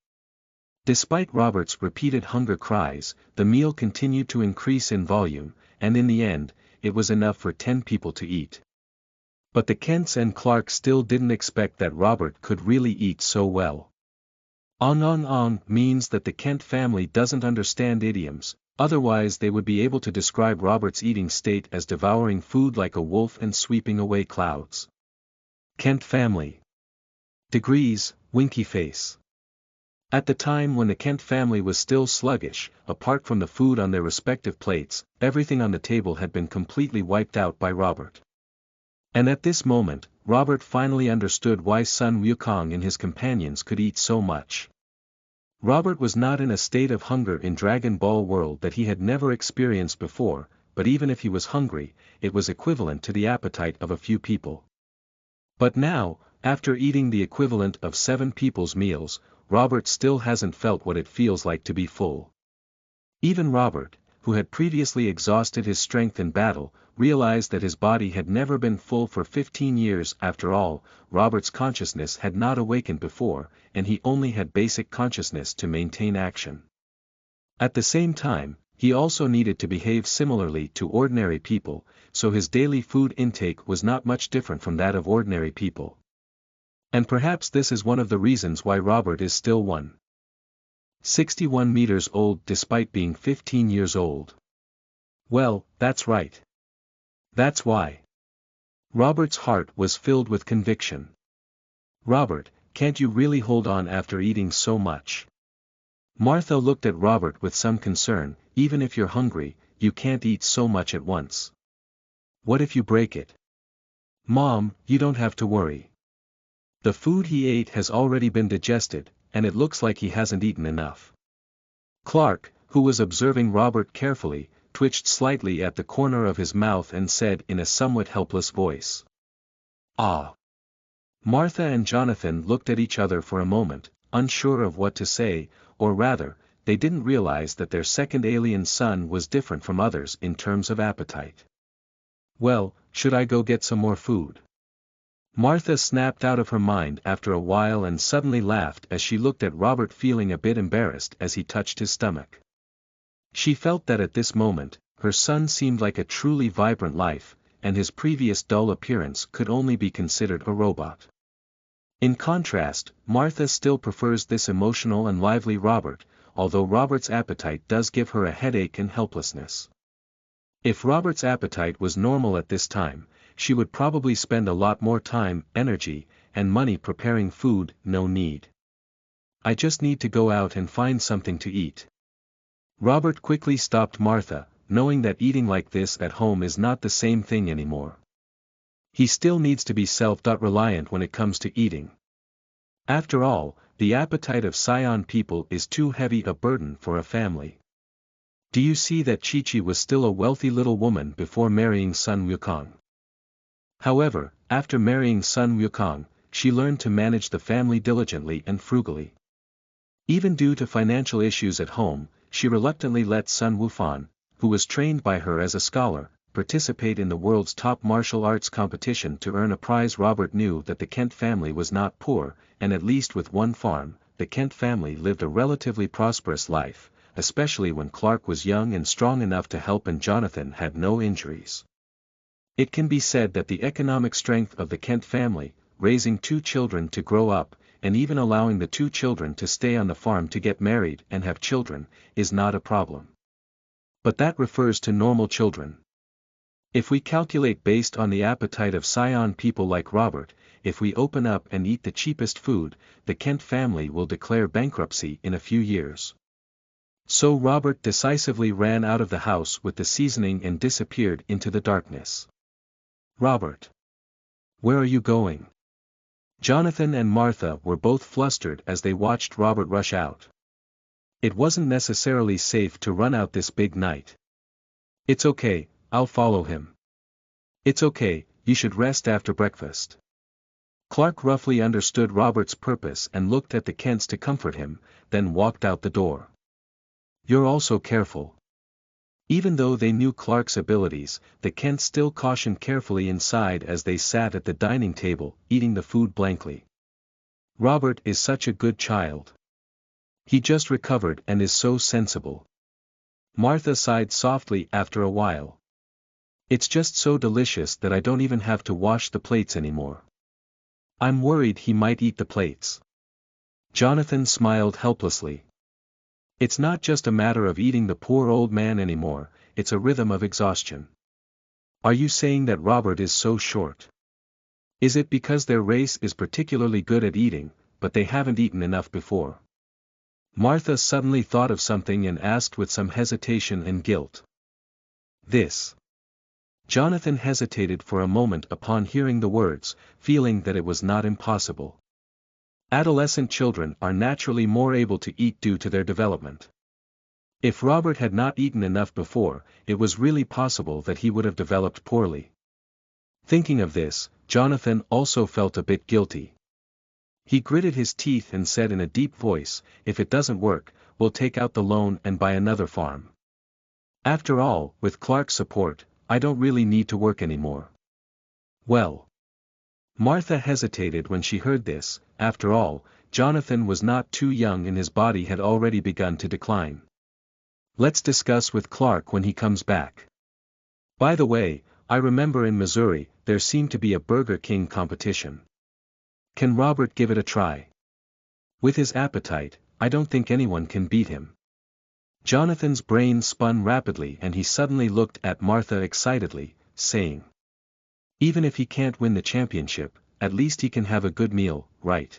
Despite Robert's repeated hunger cries, the meal continued to increase in volume, and in the end, it was enough for 10 people to eat. But the Kents and Clark still didn't expect that Robert could really eat so well. On means that the Kent family doesn't understand idioms, otherwise they would be able to describe Robert's eating state as devouring food like a wolf and sweeping away clouds. Kent family. Degrees, winky face. At the time when the Kent family was still sluggish, apart from the food on their respective plates, everything on the table had been completely wiped out by Robert. And at this moment, Robert finally understood why Sun Wukong and his companions could eat so much. Robert was not in a state of hunger in Dragon Ball world that he had never experienced before, but even if he was hungry, it was equivalent to the appetite of a few people. But now, after eating the equivalent of 7 people's meals, Robert still hasn't felt what it feels like to be full. Even Robert, who had previously exhausted his strength in battle, realized that his body had never been full for 15 years. After all, Robert's consciousness had not awakened before, and he only had basic consciousness to maintain action. At the same time, he also needed to behave similarly to ordinary people, so his daily food intake was not much different from that of ordinary people. And perhaps this is one of the reasons why Robert is still 161 meters old despite being 15 years old. Well, that's right. That's why. Robert's heart was filled with conviction. Robert, can't you really hold on after eating so much? Martha looked at Robert with some concern. Even if you're hungry, you can't eat so much at once. What if you break it? Mom, you don't have to worry. The food he ate has already been digested, and it looks like he hasn't eaten enough. Clark, who was observing Robert carefully, twitched slightly at the corner of his mouth and said in a somewhat helpless voice. Ah. Martha and Jonathan looked at each other for a moment, unsure of what to say, or rather, they didn't realize that their second alien son was different from others in terms of appetite. Well, should I go get some more food? Martha snapped out of her mind after a while and suddenly laughed as she looked at Robert, feeling a bit embarrassed as he touched his stomach. She felt that at this moment, her son seemed like a truly vibrant life, and his previous dull appearance could only be considered a robot. In contrast, Martha still prefers this emotional and lively Robert, although Robert's appetite does give her a headache and helplessness. If Robert's appetite was normal at this time, she would probably spend a lot more time, energy, and money preparing food. No need. I just need to go out and find something to eat. Robert quickly stopped Martha, knowing that eating like this at home is not the same thing anymore. He still needs to be self-reliant when it comes to eating. After all, the appetite of Saiyan people is too heavy a burden for a family. Do you see that Chi-Chi was still a wealthy little woman before marrying Sun Wukong? However, after marrying Sun Wukong, she learned to manage the family diligently and frugally. Even due to financial issues at home, she reluctantly let Sun Wufan, who was trained by her as a scholar, participate in the world's top martial arts competition to earn a prize. Robert knew that the Kent family was not poor, and at least with one farm, the Kent family lived a relatively prosperous life, especially when Clark was young and strong enough to help and Jonathan had no injuries. It can be said that the economic strength of the Kent family, raising 2 children to grow up, and even allowing the 2 children to stay on the farm to get married and have children, is not a problem. But that refers to normal children. If we calculate based on the appetite of Saiyan people like Robert, if we open up and eat the cheapest food, the Kent family will declare bankruptcy in a few years. So Robert decisively ran out of the house with the seasoning and disappeared into the darkness. "Robert! Where are you going?" Jonathan and Martha were both flustered as they watched Robert rush out. It wasn't necessarily safe to run out this big night. "It's okay, I'll follow him." "It's okay, you should rest after breakfast." Clark roughly understood Robert's purpose and looked at the Kents to comfort him, then walked out the door. "You're also careful." Even though they knew Clark's abilities, the Kents still cautioned carefully inside as they sat at the dining table, eating the food blankly. "Robert is such a good child. He just recovered and is so sensible." Martha sighed softly after a while. "It's just so delicious that I don't even have to wash the plates anymore. I'm worried he might eat the plates." Jonathan smiled helplessly. "It's not just a matter of eating the poor old man anymore, it's a rhythm of exhaustion." "Are you saying that Robert is so short? Is it because their race is particularly good at eating, but they haven't eaten enough before?" Martha suddenly thought of something and asked with some hesitation and guilt. "This." Jonathan hesitated for a moment upon hearing the words, feeling that it was not impossible. Adolescent children are naturally more able to eat due to their development. If Robert had not eaten enough before, it was really possible that he would have developed poorly. Thinking of this, Jonathan also felt a bit guilty. He gritted his teeth and said in a deep voice, "If it doesn't work, we'll take out the loan and buy another farm. After all, with Clark's support, I don't really need to work anymore." "Well." Martha hesitated when she heard this. After all, Jonathan was not too young and his body had already begun to decline. "Let's discuss with Clark when he comes back. By the way, I remember in Missouri, there seemed to be a Burger King competition. Can Robert give it a try? With his appetite, I don't think anyone can beat him." Jonathan's brain spun rapidly and he suddenly looked at Martha excitedly, saying, "Even if he can't win the championship, at least he can have a good meal, right?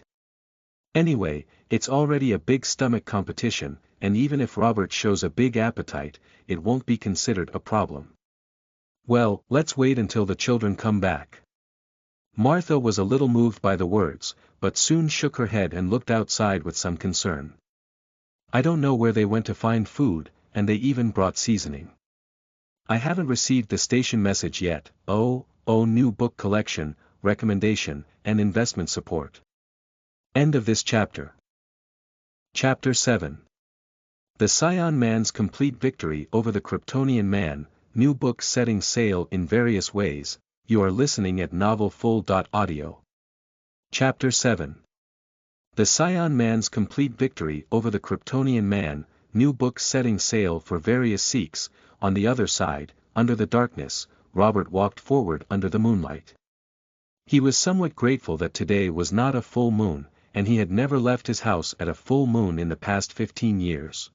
Anyway, it's already a big stomach competition, and even if Robert shows a big appetite, it won't be considered a problem." "Well, let's wait until the children come back." Martha was a little moved by the words, but soon shook her head and looked outside with some concern. "I don't know where they went to find food, and they even brought seasoning. I haven't received the station message yet. New book collection, recommendation, and investment support." End of this chapter. Chapter 7. The Saiyan Man's Complete Victory Over the Kryptonian Man, new book setting sail in various ways. You are listening at novelfull.audio. Chapter 7. The Saiyan Man's Complete Victory Over the Kryptonian Man, new book setting sail for various Sikhs. On the other side, under the darkness, Robert walked forward under the moonlight. He was somewhat grateful that today was not a full moon, and he had never left his house at a full moon in the past 15 years.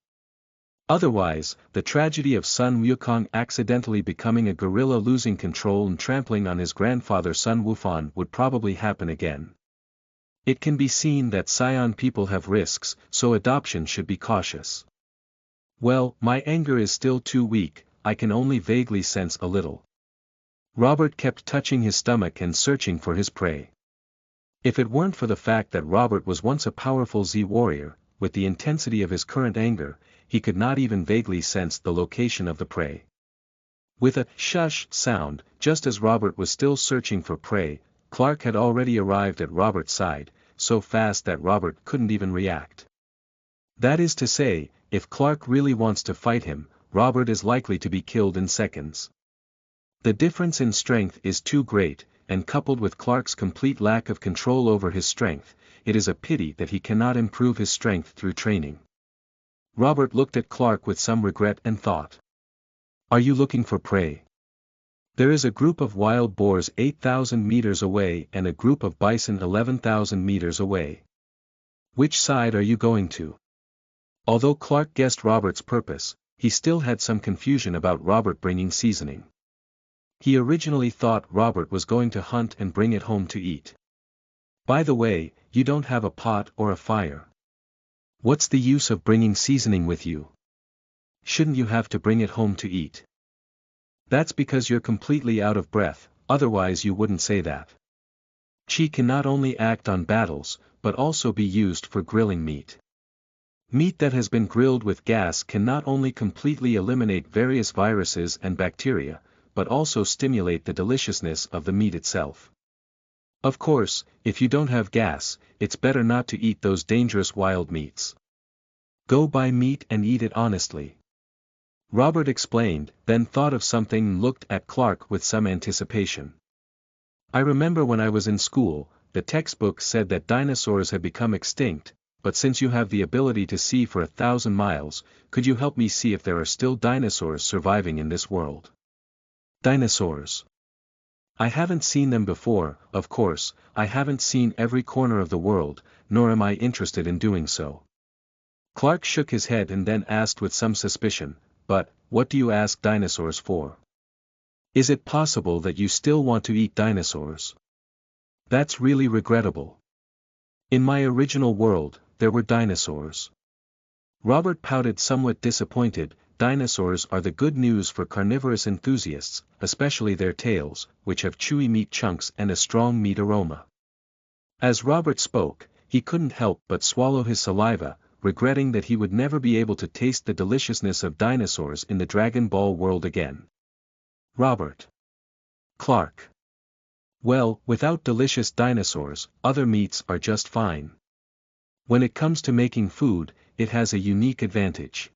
Otherwise, the tragedy of Sun Wukong accidentally becoming a gorilla, losing control and trampling on his grandfather Sun Wufan would probably happen again. It can be seen that Saiyan people have risks, so adoption should be cautious. "Well, my anger is still too weak, I can only vaguely sense a little." Robert kept touching his stomach and searching for his prey. If it weren't for the fact that Robert was once a powerful Z warrior, with the intensity of his current anger, he could not even vaguely sense the location of the prey. With a shush sound, just as Robert was still searching for prey, Clark had already arrived at Robert's side, so fast that Robert couldn't even react. That is to say, if Clark really wants to fight him, Robert is likely to be killed in seconds. The difference in strength is too great, and coupled with Clark's complete lack of control over his strength, it is a pity that he cannot improve his strength through training. Robert looked at Clark with some regret and thought. Are you looking for prey? There is a group of wild boars 8,000 meters away and a group of bison 11,000 meters away. Which side are you going to? Although Clark guessed Robert's purpose, he still had some confusion about Robert bringing seasoning. He originally thought Robert was going to hunt and bring it home to eat. By the way, you don't have a pot or a fire. What's the use of bringing seasoning with you? Shouldn't you have to bring it home to eat? That's because you're completely out of breath, otherwise you wouldn't say that. Qi can not only act on battles, but also be used for grilling meat. Meat that has been grilled with gas can not only completely eliminate various viruses and bacteria, but also stimulate the deliciousness of the meat itself. Of course, if you don't have gas, it's better not to eat those dangerous wild meats. Go buy meat and eat it honestly. Robert explained, then thought of something and looked at Clark with some anticipation. I remember when I was in school, the textbook said that dinosaurs had become extinct, but since you have the ability to see for 1,000 miles, could you help me see if there are still dinosaurs surviving in this world? Dinosaurs. I haven't seen them before, of course, I haven't seen every corner of the world, nor am I interested in doing so. Clark shook his head and then asked with some suspicion, but, what do you ask dinosaurs for? Is it possible that you still want to eat dinosaurs? That's really regrettable. In my original world, there were dinosaurs. Robert pouted somewhat disappointed. Dinosaurs are the good news for carnivorous enthusiasts, especially their tails, which have chewy meat chunks and a strong meat aroma. As Robert spoke, he couldn't help but swallow his saliva, regretting that he would never be able to taste the deliciousness of dinosaurs in the Dragon Ball world again. Robert. Clark. Well, without delicious dinosaurs, other meats are just fine. When it comes to making food, it has a unique advantage.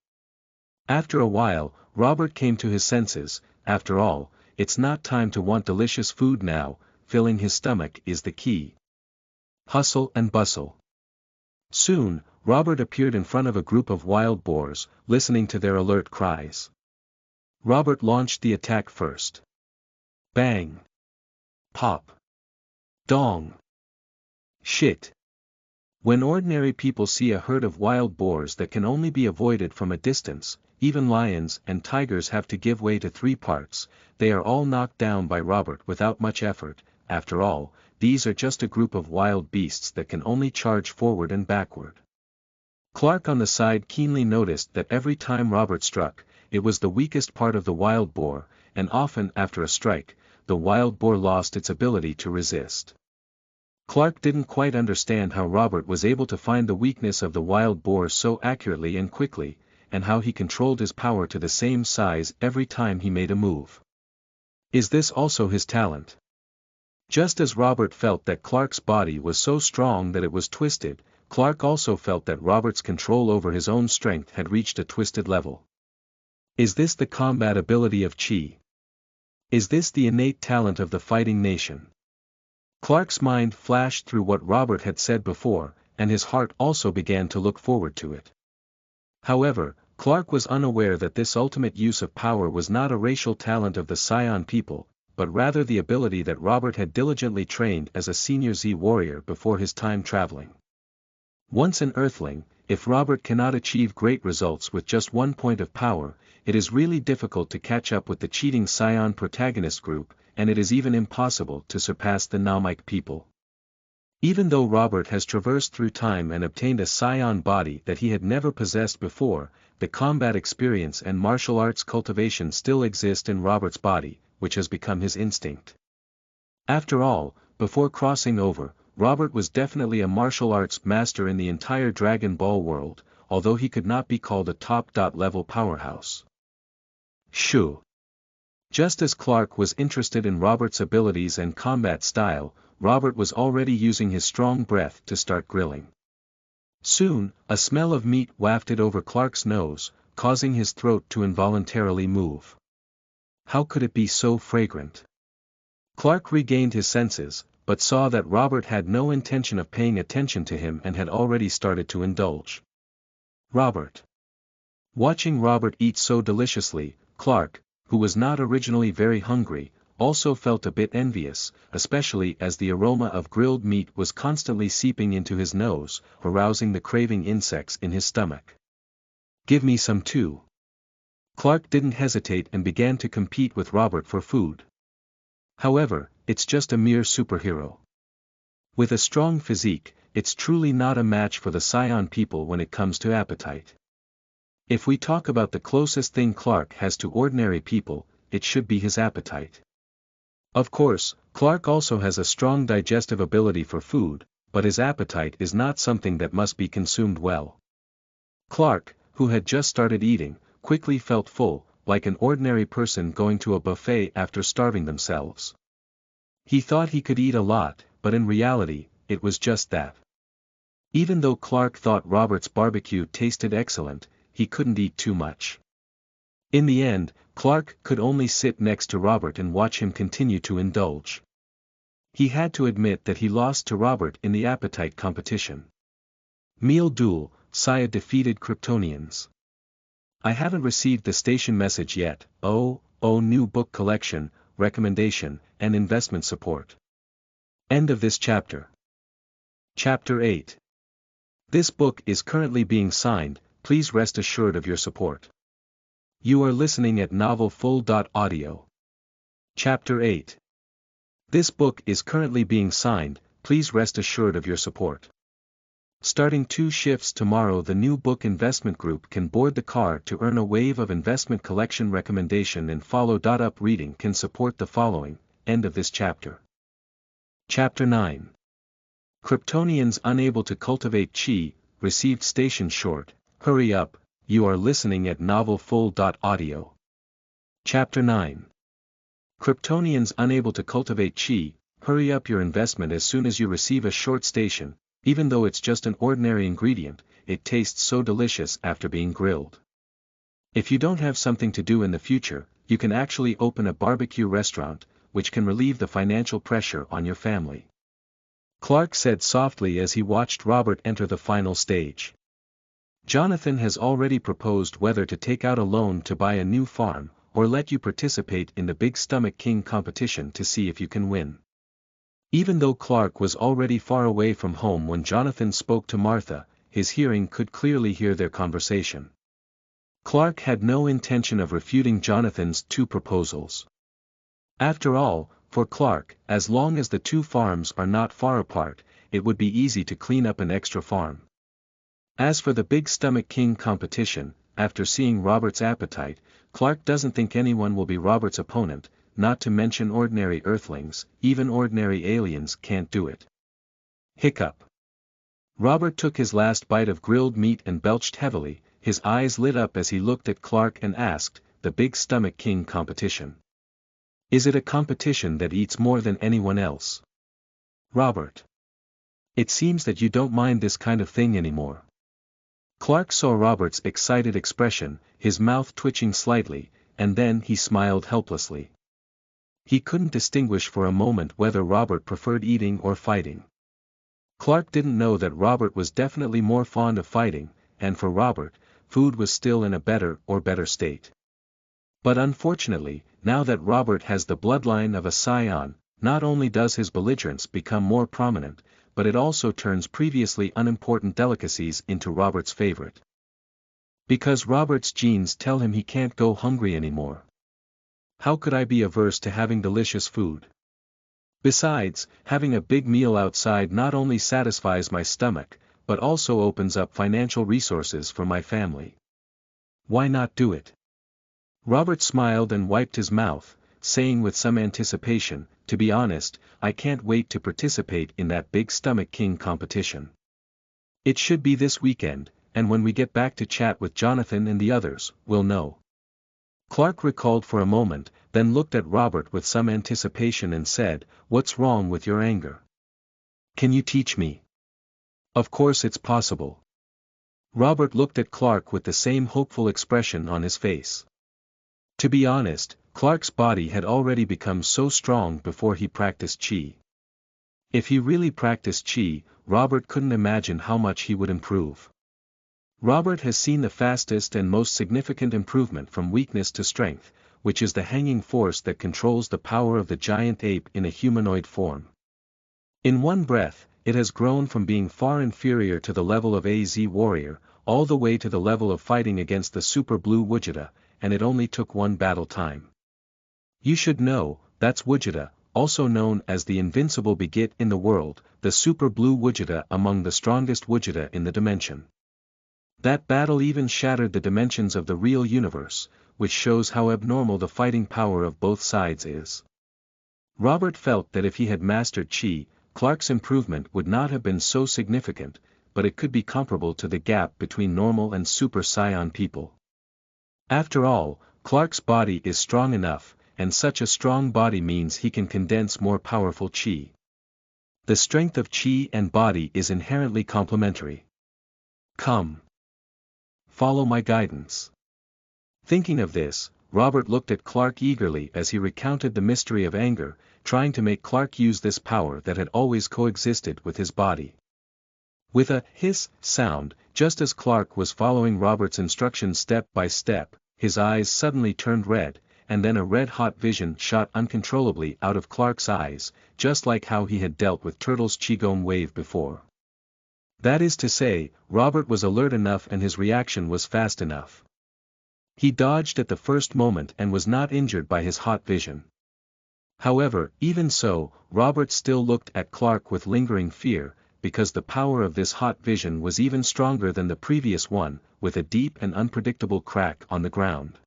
After a while, Robert came to his senses. After all, it's not time to want delicious food now, filling his stomach is the key. Hustle and bustle. Soon, Robert appeared in front of a group of wild boars, listening to their alert cries. Robert launched the attack first. Bang. Pop. Dong. Shit. When ordinary people see a herd of wild boars that can only be avoided from a distance, even lions and tigers have to give way to 3 parts, they are all knocked down by Robert without much effort. After all, these are just a group of wild beasts that can only charge forward and backward. Clark on the side keenly noticed that every time Robert struck, it was the weakest part of the wild boar, and often after a strike, the wild boar lost its ability to resist. Clark didn't quite understand how Robert was able to find the weakness of the wild boar so accurately and quickly, and how he controlled his power to the same size every time he made a move. Is this also his talent? Just as Robert felt that Clark's body was so strong that it was twisted, Clark also felt that Robert's control over his own strength had reached a twisted level. Is this the combat ability of Qi? Is this the innate talent of the fighting nation? Clark's mind flashed through what Robert had said before, and his heart also began to look forward to it. However, Clark was unaware that this ultimate use of power was not a racial talent of the Saiyan people, but rather the ability that Robert had diligently trained as a senior Z warrior before his time traveling. Once an Earthling, if Robert cannot achieve great results with just 1 point of power, it is really difficult to catch up with the cheating Saiyan protagonist group, and it is even impossible to surpass the Namek people. Even though Robert has traversed through time and obtained a Saiyan body that he had never possessed before, the combat experience and martial arts cultivation still exist in Robert's body, which has become his instinct. After all, before crossing over, Robert was definitely a martial arts master in the entire Dragon Ball world, although he could not be called a top-level powerhouse. Shoo. Just as Clark was interested in Robert's abilities and combat style, Robert was already using his strong breath to start grilling. Soon, a smell of meat wafted over Clark's nose, causing his throat to involuntarily move. How could it be so fragrant? Clark regained his senses, but saw that Robert had no intention of paying attention to him and had already started to indulge. Robert. Watching Robert eat so deliciously, Clark, who was not originally very hungry, also felt a bit envious, especially as the aroma of grilled meat was constantly seeping into his nose, arousing the craving insects in his stomach. Give me some too. Clark didn't hesitate and began to compete with Robert for food. However, it's just a mere superhero. With a strong physique, it's truly not a match for the Saiyan people when it comes to appetite. If we talk about the closest thing Clark has to ordinary people, it should be his appetite. Of course, Clark also has a strong digestive ability for food, but his appetite is not something that must be consumed well. Clark, who had just started eating, quickly felt full, like an ordinary person going to a buffet after starving themselves. He thought he could eat a lot, but in reality, it was just that. Even though Clark thought Robert's barbecue tasted excellent, he couldn't eat too much. In the end, Clark could only sit next to Robert and watch him continue to indulge. He had to admit that he lost to Robert in the appetite competition. Meal duel, Saya defeated Kryptonians. I haven't received the station message yet. New book collection, recommendation, and investment support. End of this chapter. Chapter 8. This book is currently being signed, please rest assured of your support. You are listening at novelfull.audio. Chapter 8. This book is currently being signed, please rest assured of your support. Starting 2 shifts tomorrow, the new book investment group can board the car to earn a wave of investment collection recommendation and follow. Up reading can support the following. End of this chapter. Chapter 9. Kryptonians Unable to Cultivate Qi, received station short, hurry up, you are listening at novelfull.audio. Chapter 9. Kryptonians Unable to Cultivate Qi, hurry up your investment as soon as you receive a short station, even though it's just an ordinary ingredient, it tastes so delicious after being grilled. If you don't have something to do in the future, you can actually open a barbecue restaurant, which can relieve the financial pressure on your family. Clark said softly as he watched Robert enter the final stage. Jonathan has already proposed whether to take out a loan to buy a new farm, or let you participate in the Big Stomach King competition to see if you can win. Even though Clark was already far away from home when Jonathan spoke to Martha, his hearing could clearly hear their conversation. Clark had no intention of refuting Jonathan's 2 proposals. After all, for Clark, as long as the 2 farms are not far apart, it would be easy to clean up an extra farm. As for the Big Stomach King competition, after seeing Robert's appetite, Clark doesn't think anyone will be Robert's opponent, not to mention ordinary Earthlings, even ordinary aliens can't do it. Hiccup. Robert took his last bite of grilled meat and belched heavily, his eyes lit up as he looked at Clark and asked, the Big Stomach King competition. Is it a competition that eats more than anyone else? Robert. It seems that you don't mind this kind of thing anymore. Clark saw Robert's excited expression, his mouth twitching slightly, and then he smiled helplessly. He couldn't distinguish for a moment whether Robert preferred eating or fighting. Clark didn't know that Robert was definitely more fond of fighting, and for Robert, food was still in a better state. But unfortunately, now that Robert has the bloodline of a Saiyan, not only does his belligerence become more prominent, but it also turns previously unimportant delicacies into Robert's favorite. Because Robert's genes tell him he can't go hungry anymore. How could I be averse to having delicious food? Besides, having a big meal outside not only satisfies my stomach, but also opens up financial resources for my family. Why not do it? Robert smiled and wiped his mouth, saying with some anticipation, to be honest, I can't wait to participate in that Big Stomach King competition. It should be this weekend, and when we get back to chat with Jonathan and the others, we'll know. Clark recalled for a moment, then looked at Robert with some anticipation and said, what's wrong with your anger? Can you teach me? Of course it's possible. Robert looked at Clark with the same hopeful expression on his face. To be honest, Clark's body had already become so strong before he practiced Qi. If he really practiced Qi, Robert couldn't imagine how much he would improve. Robert has seen the fastest and most significant improvement from weakness to strength, which is the hanging force that controls the power of the giant ape in a humanoid form. In one breath, it has grown from being far inferior to the level of AZ warrior, all the way to the level of fighting against the super blue Vegeta, and it only took one battle time. You should know, that's Vegeta, also known as the invincible beget in the world, the super blue Vegeta among the strongest Vegeta in the dimension. That battle even shattered the dimensions of the real universe, which shows how abnormal the fighting power of both sides is. Robert felt that if he had mastered Qi, Clark's improvement would not have been so significant, but it could be comparable to the gap between normal and Super Saiyan people. After all, Clark's body is strong enough, and such a strong body means he can condense more powerful Qi. The strength of Qi and body is inherently complementary. Come. Follow my guidance. Thinking of this, Robert looked at Clark eagerly as he recounted the mystery of anger, trying to make Clark use this power that had always coexisted with his body. With a hiss sound, just as Clark was following Robert's instructions step by step, his eyes suddenly turned red, and then a red-hot vision shot uncontrollably out of Clark's eyes, just like how he had dealt with Turtle's Qigong wave before. That is to say, Robert was alert enough and his reaction was fast enough. He dodged at the first moment and was not injured by his hot vision. However, even so, Robert still looked at Clark with lingering fear, because the power of this hot vision was even stronger than the previous one, with a deep and unpredictable crack on the ground.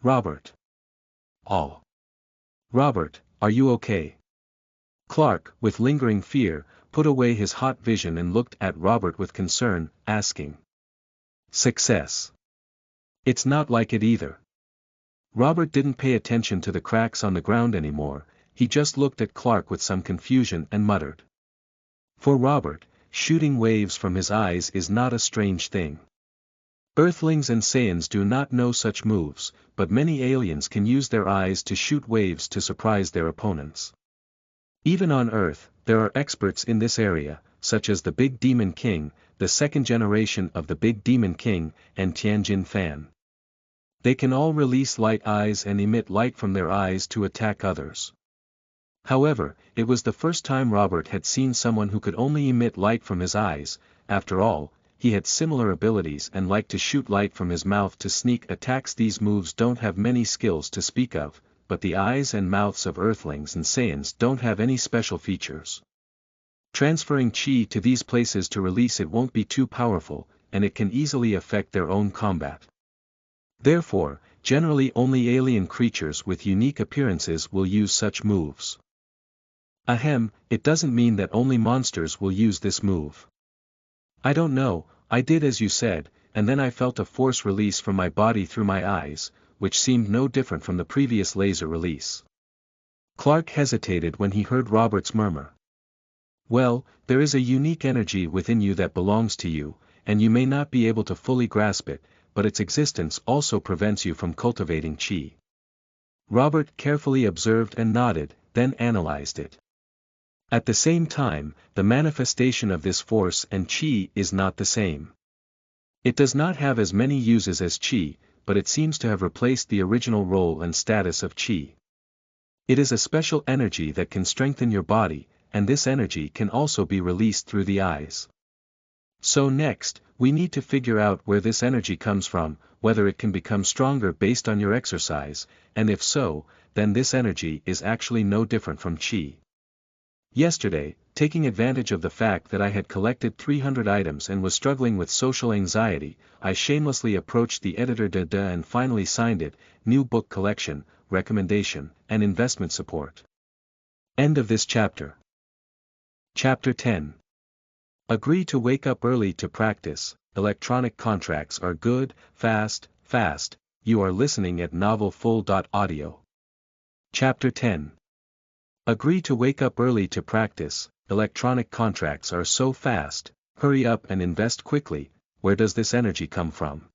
Robert. Oh. Robert, are you okay? Clark, with lingering fear, put away his hot vision and looked at Robert with concern, asking. Success. It's not like it either. Robert didn't pay attention to the cracks on the ground anymore, he just looked at Clark with some confusion and muttered. For Robert, shooting waves from his eyes is not a strange thing. Earthlings and Saiyans do not know such moves, but many aliens can use their eyes to shoot waves to surprise their opponents. Even on Earth, there are experts in this area, such as the Big Demon King, the second generation of the Big Demon King, and Tianjin Fan. They can all release light eyes and emit light from their eyes to attack others. However, it was the first time Robert had seen someone who could only emit light from his eyes. After all, he had similar abilities and liked to shoot light from his mouth to sneak attacks. These moves don't have many skills to speak of, but the eyes and mouths of Earthlings and Saiyans don't have any special features. Transferring Qi to these places to release it won't be too powerful, and it can easily affect their own combat. Therefore, generally only alien creatures with unique appearances will use such moves. Ahem, it doesn't mean that only monsters will use this move. I don't know, I did as you said, and then I felt a force release from my body through my eyes, which seemed no different from the previous laser release. Clark hesitated when he heard Robert's murmur. Well, there is a unique energy within you that belongs to you, and you may not be able to fully grasp it, but its existence also prevents you from cultivating Qi. Robert carefully observed and nodded, then analyzed it. At the same time, the manifestation of this force and Qi is not the same. It does not have as many uses as Qi, but it seems to have replaced the original role and status of Qi. It is a special energy that can strengthen your body, and this energy can also be released through the eyes. So next, we need to figure out where this energy comes from, whether it can become stronger based on your exercise, and if so, then this energy is actually no different from Qi. Yesterday, taking advantage of the fact that I had collected 300 items and was struggling with social anxiety, I shamelessly approached the editor and finally signed it, new book collection, recommendation, and investment support. End of this chapter. Chapter 10. Agree to wake up early to practice. Electronic contracts are good, fast. You are listening at novelfull.audio. Chapter 10. Agree to wake up early to practice. Electronic contracts are so fast, hurry up and invest quickly. Where does this energy come from?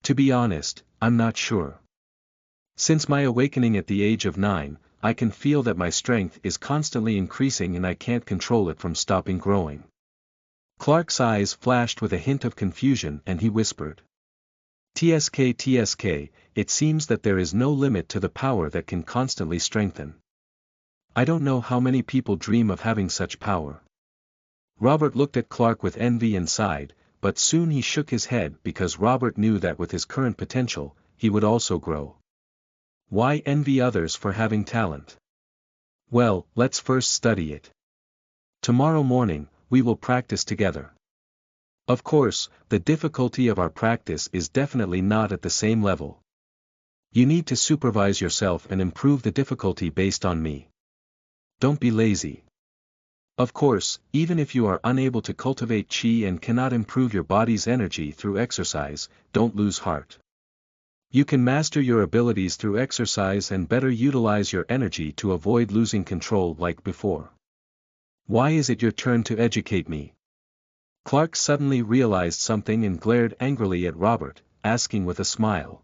To be honest, I'm not sure. Since my awakening at the age of 9, I can feel that my strength is constantly increasing and I can't control it from stopping growing. Clark's eyes flashed with a hint of confusion and he whispered. TSK, it seems that there is no limit to the power that can constantly strengthen. I don't know how many people dream of having such power. Robert looked at Clark with envy and sighed, but soon he shook his head because Robert knew that with his current potential, he would also grow. Why envy others for having talent? Well, let's first study it. Tomorrow morning, we will practice together. Of course, the difficulty of our practice is definitely not at the same level. You need to supervise yourself and improve the difficulty based on me. Don't be lazy. Of course, even if you are unable to cultivate Qi and cannot improve your body's energy through exercise, don't lose heart. You can master your abilities through exercise and better utilize your energy to avoid losing control like before. Why is it your turn to educate me? Clark suddenly realized something and glared angrily at Robert, asking with a smile.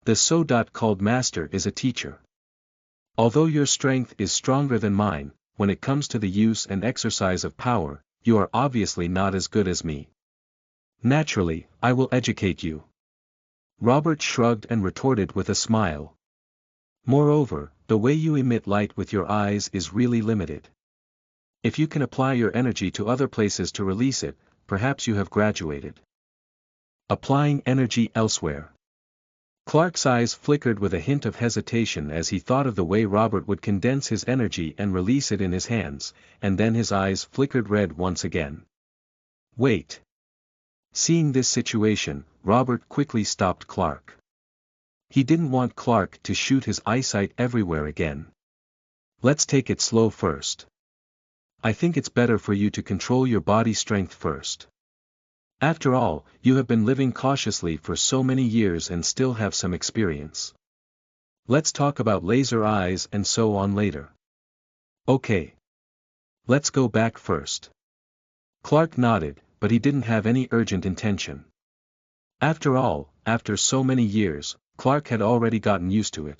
The so-called master is a teacher. Although your strength is stronger than mine, when it comes to the use and exercise of power, you are obviously not as good as me. Naturally, I will educate you. Robert shrugged and retorted with a smile. Moreover, the way you emit light with your eyes is really limited. If you can apply your energy to other places to release it, perhaps you have graduated. Applying energy elsewhere. Clark's eyes flickered with a hint of hesitation as he thought of the way Robert would condense his energy and release it in his hands, and then his eyes flickered red once again. Wait. Seeing this situation, Robert quickly stopped Clark. He didn't want Clark to shoot his eyesight everywhere again. Let's take it slow first. I think it's better for you to control your body strength first. After all, you have been living cautiously for so many years and still have some experience. Let's talk about laser eyes and so on later. Okay. Let's go back first. Clark nodded, but he didn't have any urgent intention. After all, after so many years, Clark had already gotten used to it.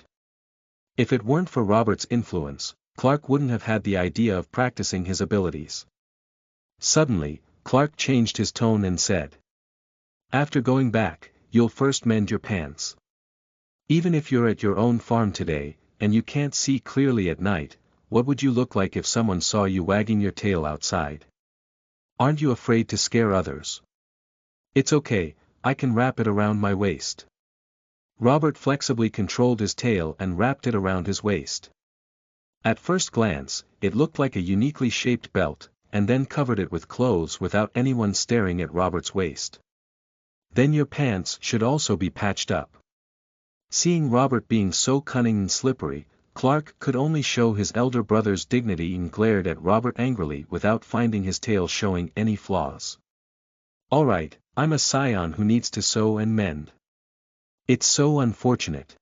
If it weren't for Robert's influence, Clark wouldn't have had the idea of practicing his abilities. Suddenly, Clark changed his tone and said. After going back, you'll first mend your pants. Even if you're at your own farm today, and you can't see clearly at night, what would you look like if someone saw you wagging your tail outside? Aren't you afraid to scare others? It's okay, I can wrap it around my waist. Robert flexibly controlled his tail and wrapped it around his waist. At first glance, it looked like a uniquely shaped belt, and then covered it with clothes without anyone staring at Robert's waist. Then your pants should also be patched up. Seeing Robert being so cunning and slippery, Clark could only show his elder brother's dignity and glared at Robert angrily without finding his tail showing any flaws. Alright, I'm a Saiyan who needs to sew and mend. It's so unfortunate.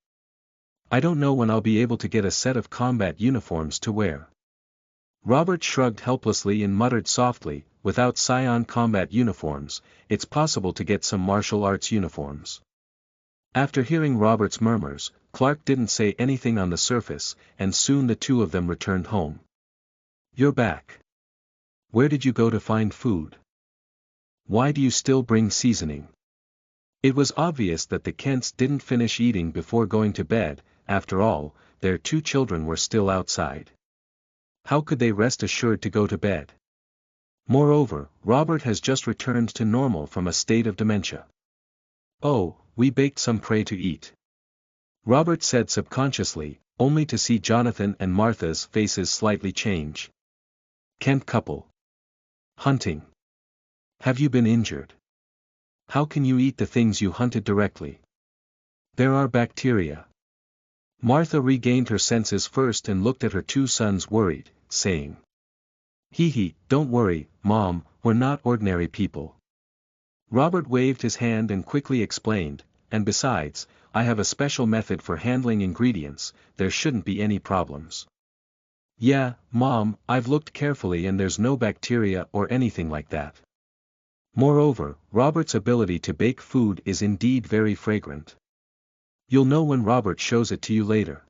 I don't know when I'll be able to get a set of combat uniforms to wear. Robert shrugged helplessly and muttered softly, without Saiyan combat uniforms, it's possible to get some martial arts uniforms. After hearing Robert's murmurs, Clark didn't say anything on the surface, and soon the two of them returned home. You're back. Where did you go to find food? Why do you still bring seasoning? It was obvious that the Kents didn't finish eating before going to bed. After all, their 2 children were still outside. How could they rest assured to go to bed? Moreover, Robert has just returned to normal from a state of dementia. Oh, we baked some prey to eat. Robert said subconsciously, only to see Jonathan and Martha's faces slightly change. Kent couple. Hunting. Have you been injured? How can you eat the things you hunted directly? There are bacteria. Martha regained her senses first and looked at her 2 sons worried, saying. Hee, don't worry, Mom, we're not ordinary people. Robert waved his hand and quickly explained, and besides, I have a special method for handling ingredients, there shouldn't be any problems. Yeah, Mom, I've looked carefully and there's no bacteria or anything like that. Moreover, Robert's ability to bake food is indeed very fragrant. You'll know when Robert shows it to you later.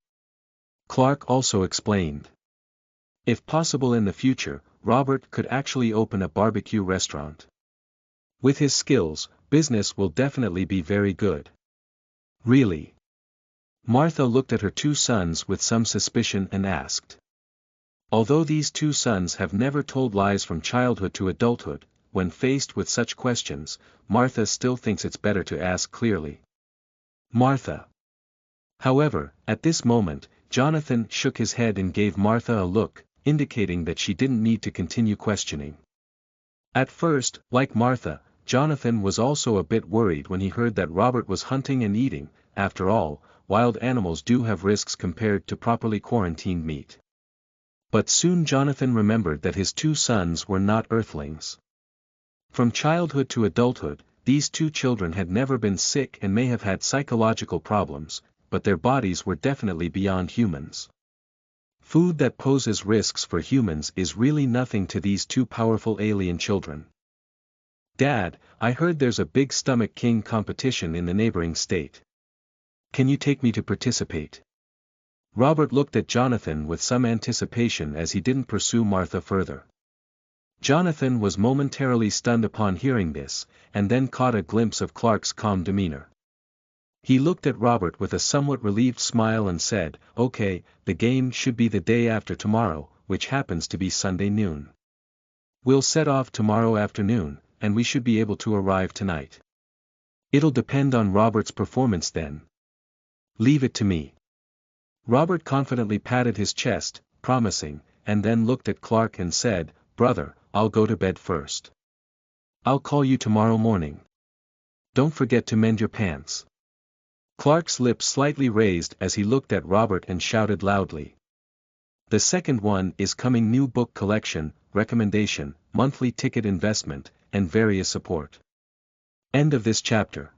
Clark also explained. If possible in the future, Robert could actually open a barbecue restaurant. With his skills, business will definitely be very good. Really? Martha looked at her two sons with some suspicion and asked. Although these two sons have never told lies from childhood to adulthood, when faced with such questions, Martha still thinks it's better to ask clearly. Martha. However, at this moment, Jonathan shook his head and gave Martha a look, indicating that she didn't need to continue questioning. At first, like Martha, Jonathan was also a bit worried when he heard that Robert was hunting and eating. After all, wild animals do have risks compared to properly quarantined meat. But soon Jonathan remembered that his two sons were not earthlings. From childhood to adulthood, these two children had never been sick and may have had psychological problems, but their bodies were definitely beyond humans. Food that poses risks for humans is really nothing to these two powerful alien children. Dad, I heard there's a big stomach king competition in the neighboring state. Can you take me to participate? Robert looked at Jonathan with some anticipation as he didn't pursue Martha further. Jonathan was momentarily stunned upon hearing this, and then caught a glimpse of Clark's calm demeanor. He looked at Robert with a somewhat relieved smile and said, "Okay, the game should be the day after tomorrow, which happens to be Sunday noon. We'll set off tomorrow afternoon, and we should be able to arrive tonight. It'll depend on Robert's performance then. Leave it to me." Robert confidently patted his chest, promising, and then looked at Clark and said, "Brother, I'll go to bed first. I'll call you tomorrow morning. Don't forget to mend your pants." Clark's lips slightly raised as he looked at Robert and shouted loudly. The second one is coming: new book collection, recommendation, monthly ticket investment, and various support. End of this chapter.